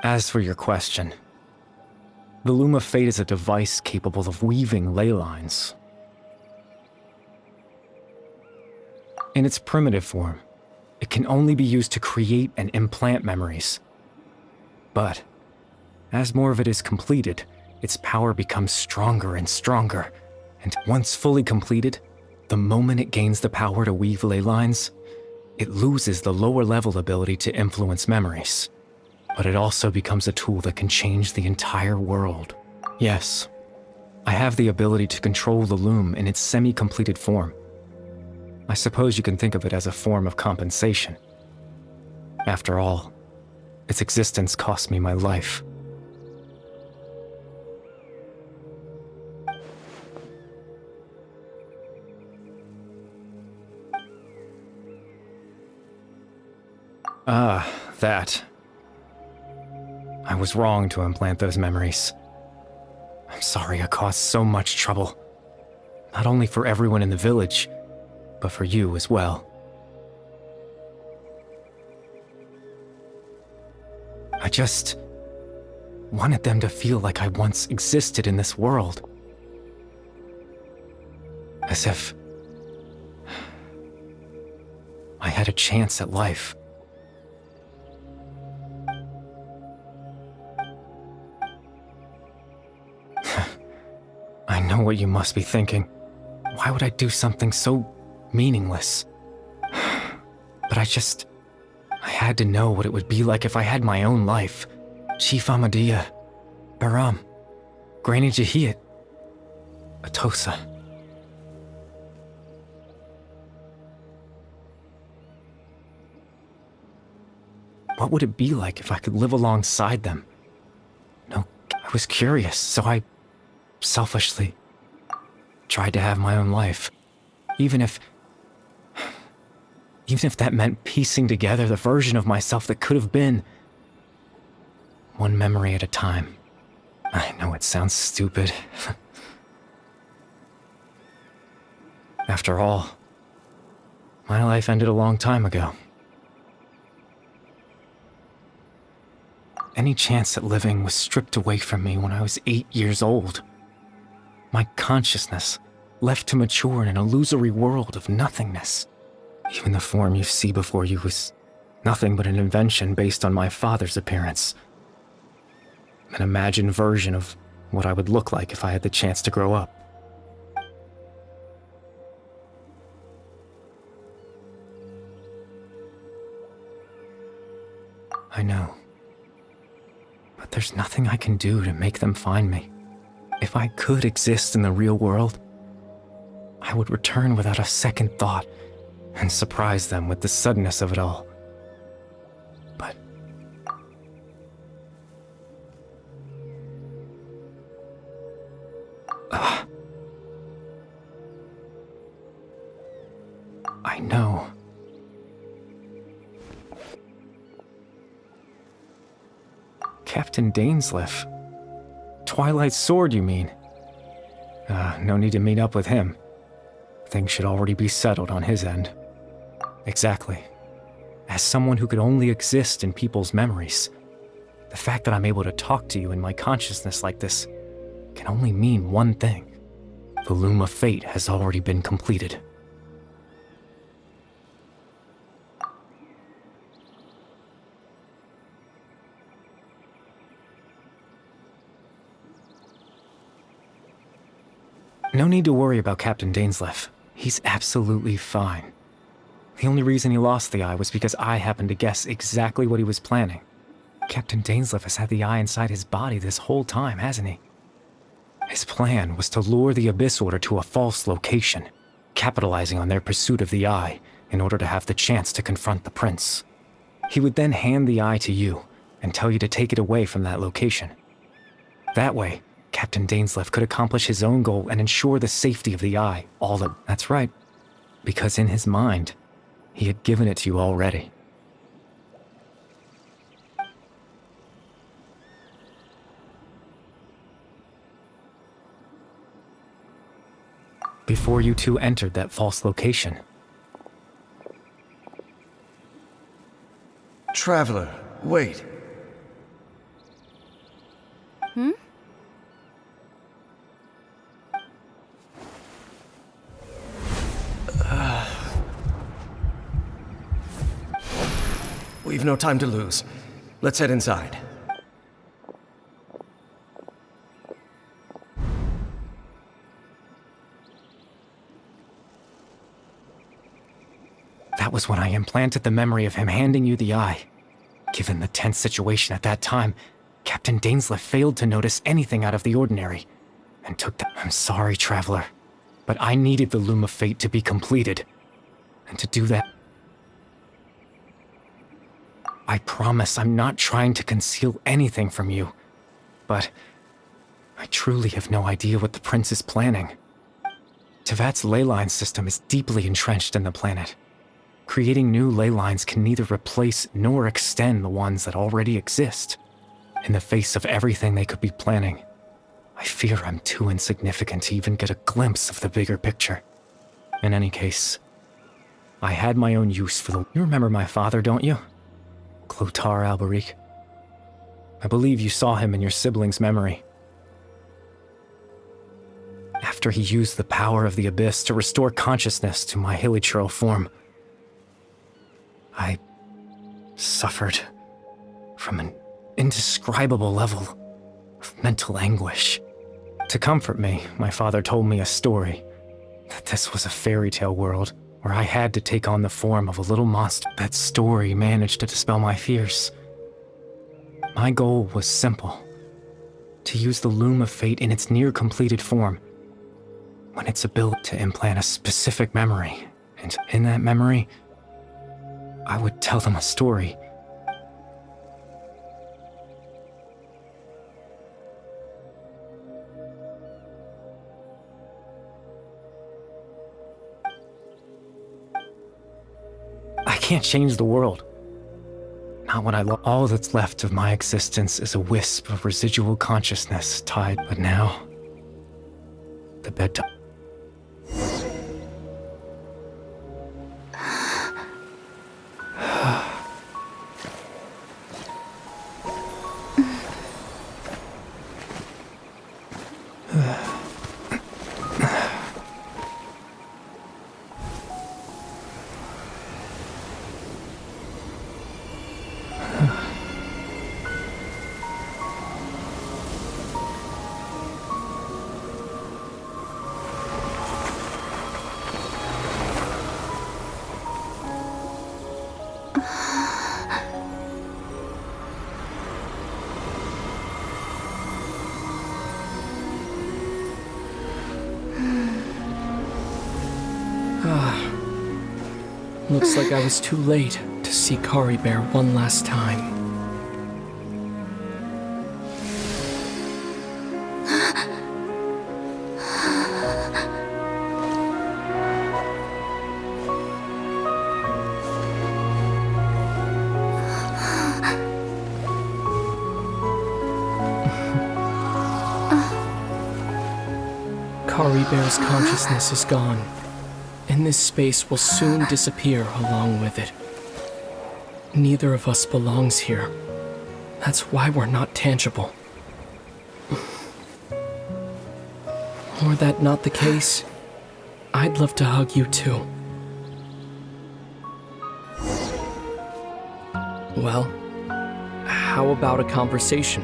As for your question, the loom of fate is a device capable of weaving ley lines. In its primitive form, it can only be used to create and implant memories. But, as more of it is completed, its power becomes stronger and stronger, and once fully completed, the moment it gains the power to weave ley lines, it loses the lower level ability to influence memories. But it also becomes a tool that can change the entire world. Yes, I have the ability to control the loom in its semi-completed form. I suppose you can think of it as a form of compensation. After all, its existence cost me my life. Ah, that. I was wrong to implant those memories. I'm sorry I caused so much trouble. Not only for everyone in the village, but for you as well. I just wanted them to feel like I once existed in this world. As if I had a chance at life. I know what you must be thinking. Why would I do something so meaningless? But I had to know what it would be like if I had my own life. Chief Ahmadiyya, Baram, Granny Jahiyat, Atosa. What would it be like if I could live alongside them? No, I was curious, so I selfishly tried to have my own life. Even if that meant piecing together the version of myself that could have been. One memory at a time. I know it sounds stupid. After all, my life ended a long time ago. Any chance at living was stripped away from me when I was 8 years old. My consciousness left to mature in an illusory world of nothingness. Even the form you see before you was nothing but an invention based on my father's appearance. An imagined version of what I would look like if I had the chance to grow up. I know. But there's nothing I can do to make them find me. If I could exist in the real world, I would return without a second thought and surprise them with the suddenness of it all. But I know. Captain Dainsleif. Twilight's sword, you mean? No need to meet up with him. Things should already be settled on his end. Exactly. As someone who could only exist in people's memories, the fact that I'm able to talk to you in my consciousness like this can only mean one thing. The loom of fate has already been completed. No need to worry about Captain Dainsleif. He's absolutely fine. The only reason he lost the eye was because I happened to guess exactly what he was planning. Captain Dainsleif has had the eye inside his body this whole time, hasn't he? His plan was to lure the Abyss Order to a false location, capitalizing on their pursuit of the eye in order to have the chance to confront the prince. He would then hand the eye to you and tell you to take it away from that location. That way, Captain Dainsleif could accomplish his own goal and ensure the safety of the eye. That's right. Because in his mind, he had given it to you already. Before you two entered that false location. Traveler, wait. We've no time to lose. Let's head inside. That was when I implanted the memory of him handing you the eye. Given the tense situation at that time, Captain Dainsleif failed to notice anything out of the ordinary, and took the— I'm sorry, Traveler, but I needed the Loom of Fate to be completed. And to do that, I promise I'm not trying to conceal anything from you, but I truly have no idea what the prince is planning. Tevat's ley line system is deeply entrenched in the planet. Creating new ley lines can neither replace nor extend the ones that already exist. In the face of everything they could be planning, I fear I'm too insignificant to even get a glimpse of the bigger picture. In any case, I had my own use for the... You remember my father, don't you? Clotar Alberic. I believe you saw him in your sibling's memory. After he used the power of the Abyss to restore consciousness to my hilichurl form, I suffered from an indescribable level of mental anguish. To comfort me, my father told me a story, that this was a fairy tale world where I had to take on the form of a little monster. That story managed to dispel my fears. My goal was simple: to use the Loom of Fate in its near-completed form, when its ability to implant a specific memory, and in that memory, I would tell them a story. I can't change the world. Not when all that's left of my existence is a wisp of residual consciousness tied, but now, the bedtime. Looks like I was too late to see Kari Bear one last time. Kari Bear's consciousness is gone, and this space will soon disappear along with it. Neither of us belongs here. That's why we're not tangible. Were that not the case, I'd love to hug you too. Well, how about a conversation?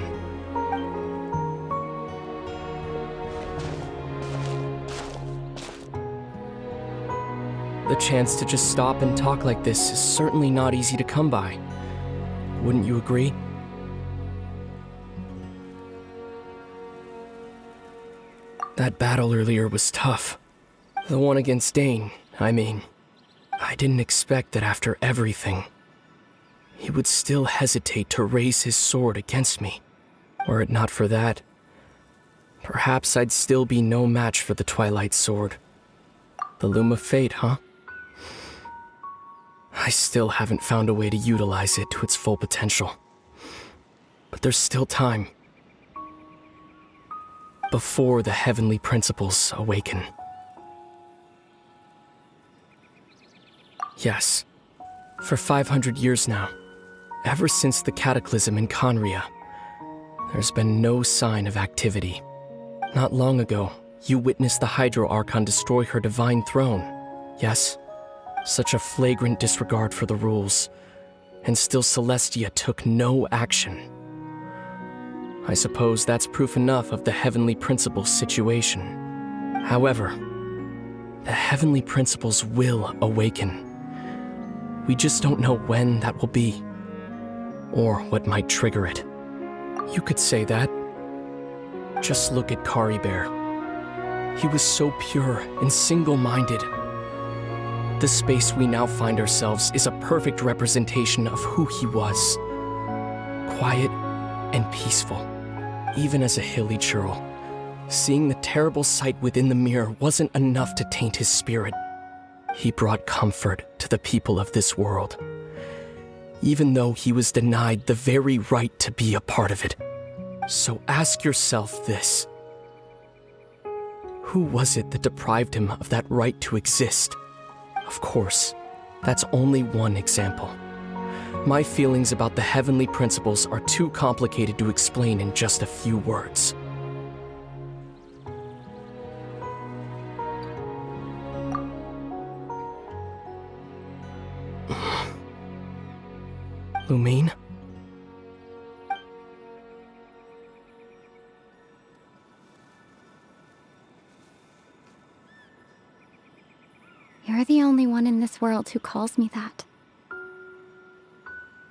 The chance to just stop and talk like this is certainly not easy to come by. Wouldn't you agree? That battle earlier was tough. The one against Dane, I mean. I didn't expect that after everything, he would still hesitate to raise his sword against me. Were it not for that, perhaps I'd still be no match for the Twilight Sword. The Loom of Fate, huh? I still haven't found a way to utilize it to its full potential. But there's still time. Before the heavenly principles awaken. Yes, for 500 years now, ever since the cataclysm in Conria, there's been no sign of activity. Not long ago, you witnessed the Hydro Archon destroy her divine throne, yes? Such a flagrant disregard for the rules, and still Celestia took no action. I suppose that's proof enough of the Heavenly Principles situation. However, the Heavenly Principles will awaken. We just don't know when that will be, or what might trigger it. You could say that. Just look at Kari Bear. He was so pure and single-minded. The space we now find ourselves is a perfect representation of who he was. Quiet and peaceful, even as a hilly churl. Seeing the terrible sight within the mirror wasn't enough to taint his spirit. He brought comfort to the people of this world, even though he was denied the very right to be a part of it. So ask yourself this. Who was it that deprived him of that right to exist? Of course, that's only one example. My feelings about the heavenly principles are too complicated to explain in just a few words. Lumine? You're the only one in this world who calls me that.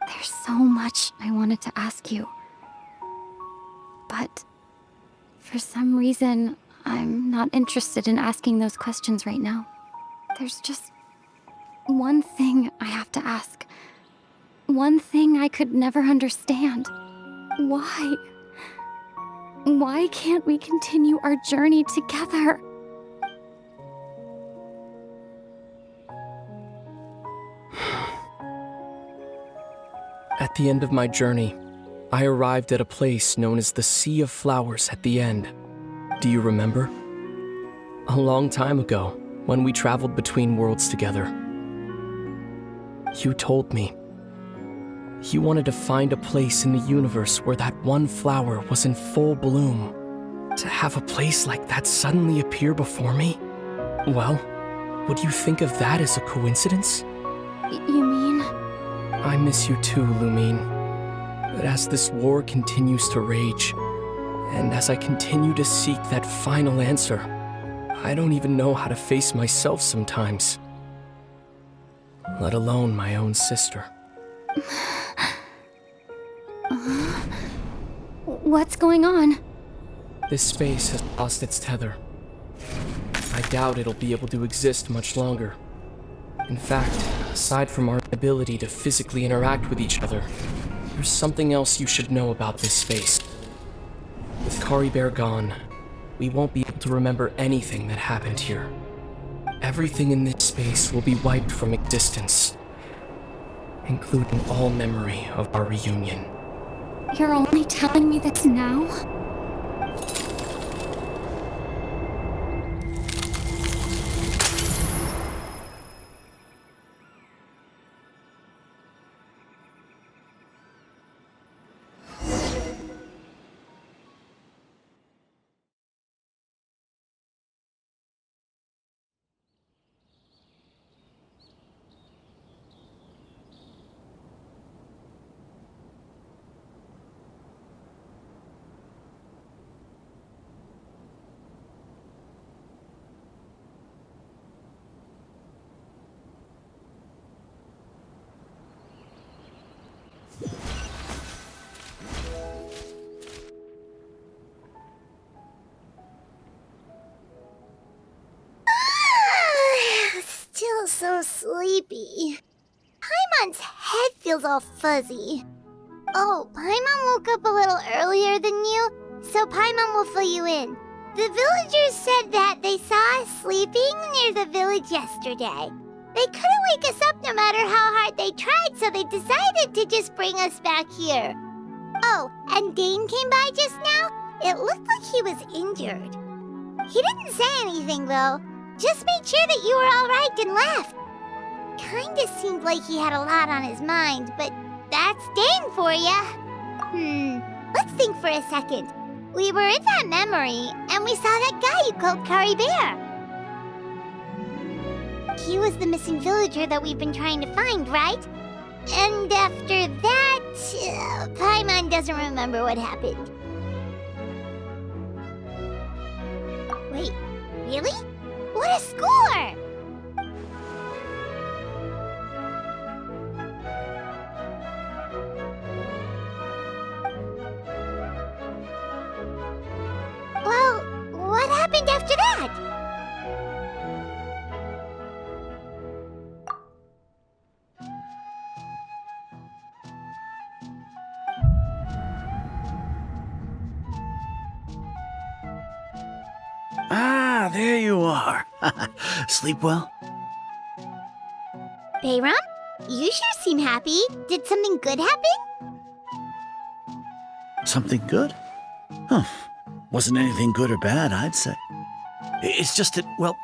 There's so much I wanted to ask you. But for some reason, I'm not interested in asking those questions right now. There's just one thing I have to ask. One thing I could never understand. Why? Why can't we continue our journey together? At the end of my journey, I arrived at a place known as the Sea of Flowers at the end. Do you remember? A long time ago, when we traveled between worlds together. You told me you wanted to find a place in the universe where that one flower was in full bloom. To have a place like that suddenly appear before me? Well, would you think of that as a coincidence? You mean? I miss you too, Lumine. But as this war continues to rage, and as I continue to seek that final answer, I don't even know how to face myself sometimes. Let alone my own sister. What's going on? This space has lost its tether. I doubt it'll be able to exist much longer. In fact, aside from our ability to physically interact with each other, there's something else you should know about this space. With Kari Bear gone, we won't be able to remember anything that happened here. Everything in this space will be wiped from existence, including all memory of our reunion. You're only telling me this now? Still so sleepy. Paimon's head feels all fuzzy. Oh, Paimon woke up a little earlier than you, so Paimon will fill you in. The villagers said that they saw us sleeping near the village yesterday. They couldn't wake us up no matter how hard they tried, so they decided to just bring us back here. Oh, and Dane came by just now. It looked like he was injured. He didn't say anything, though. Just made sure that you were all right and left. Kinda seemed like he had a lot on his mind, but that's Dane for ya. Let's think for a second. We were in that memory, and we saw that guy you called Kari Bear. He was the missing villager that we've been trying to find, right? And after that, Paimon doesn't remember what happened. Wait, really? What a score! Well, what happened after that? Ah, there you are. Sleep well? Bayram, you sure seem happy. Did something good happen? Something good? Huh. Wasn't anything good or bad, I'd say. It's just that, well,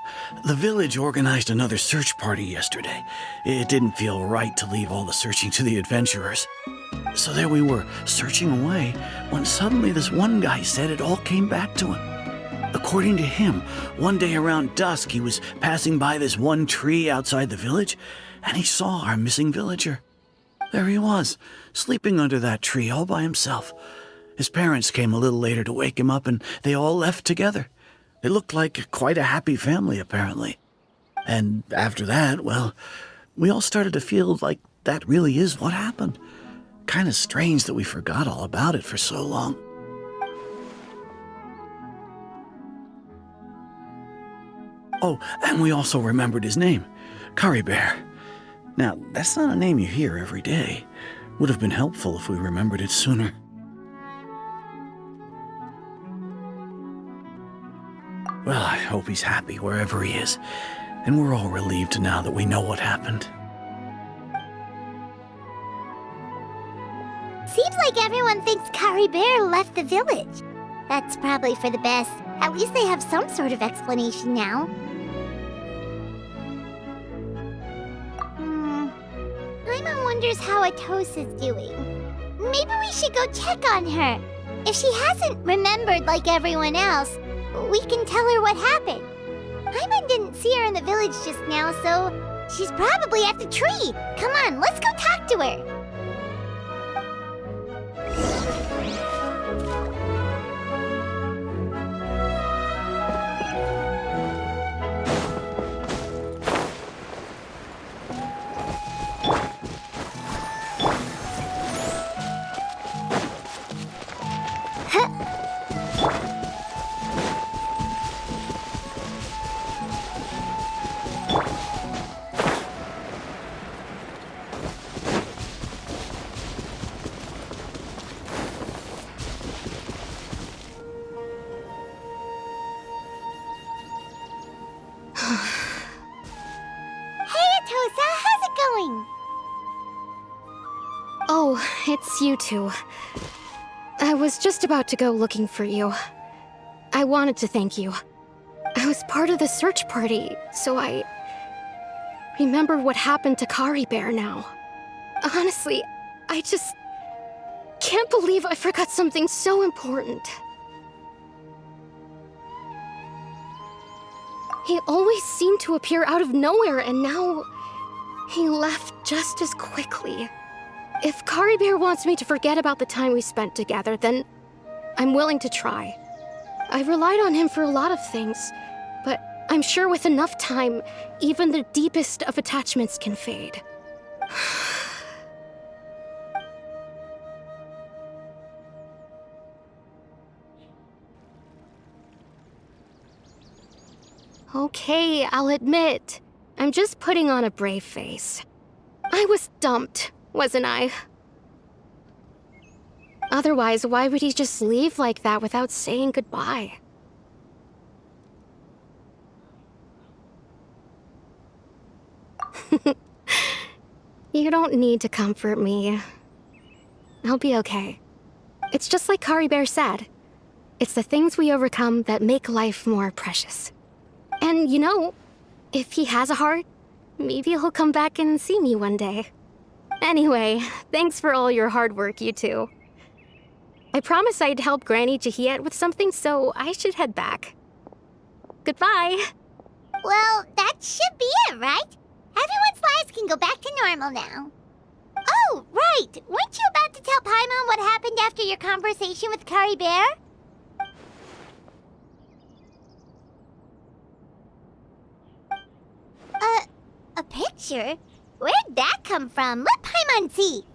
the village organized another search party yesterday. It didn't feel right to leave all the searching to the adventurers. So there we were, searching away, when suddenly this one guy said it all came back to him. According to him, one day around dusk, he was passing by this one tree outside the village, and he saw our missing villager. There he was, sleeping under that tree all by himself. His parents came a little later to wake him up, and they all left together. It looked like quite a happy family, apparently. And after that, well, we all started to feel like that really is what happened. Kind of strange that we forgot all about it for so long. Oh, and we also remembered his name, Curry Bear. Now, that's not a name you hear every day. Would have been helpful if we remembered it sooner. Well, I hope he's happy wherever he is, and we're all relieved now that we know what happened. Seems like everyone thinks Curry Bear left the village. That's probably for the best. At least they have some sort of explanation now. Paimon wonders how Atosa's doing. Maybe we should go check on her. If she hasn't remembered like everyone else, we can tell her what happened. Paimon didn't see her in the village just now, so she's probably at the tree. Come on, let's go talk to her. Oh, it's you two. I was just about to go looking for you. I wanted to thank you. I was part of the search party, so I remembered what happened to Curry Bear now. Honestly, I just can't believe I forgot something so important. He always seemed to appear out of nowhere, and now he left just as quickly. If Curry Bear wants me to forget about the time we spent together, then I'm willing to try. I relied on him for a lot of things, but I'm sure with enough time, even the deepest of attachments can fade. Okay, I'll admit, I'm just putting on a brave face. I was dumped, wasn't I? Otherwise, why would he just leave like that without saying goodbye? You don't need to comfort me. I'll be okay. It's just like Curry Bear said. It's the things we overcome that make life more precious. And you know, if he has a heart, maybe he'll come back and see me one day. Anyway, thanks for all your hard work, you two. I promised I'd help Granny Jahiet with something, so I should head back. Goodbye. Well, that should be it, right? Everyone's lives can go back to normal now. Oh, right! Weren't you about to tell Paimon what happened after your conversation with Curry Bear? A picture? Where'd that come from? Let Paimon see!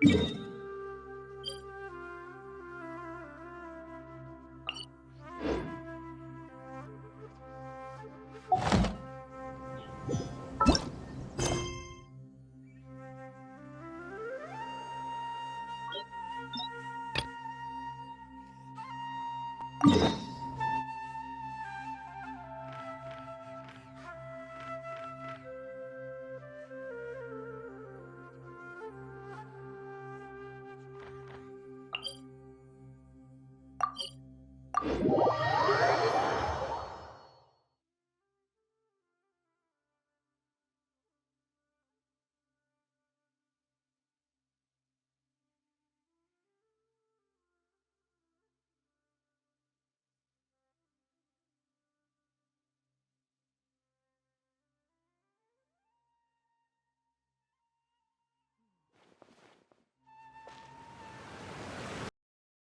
you.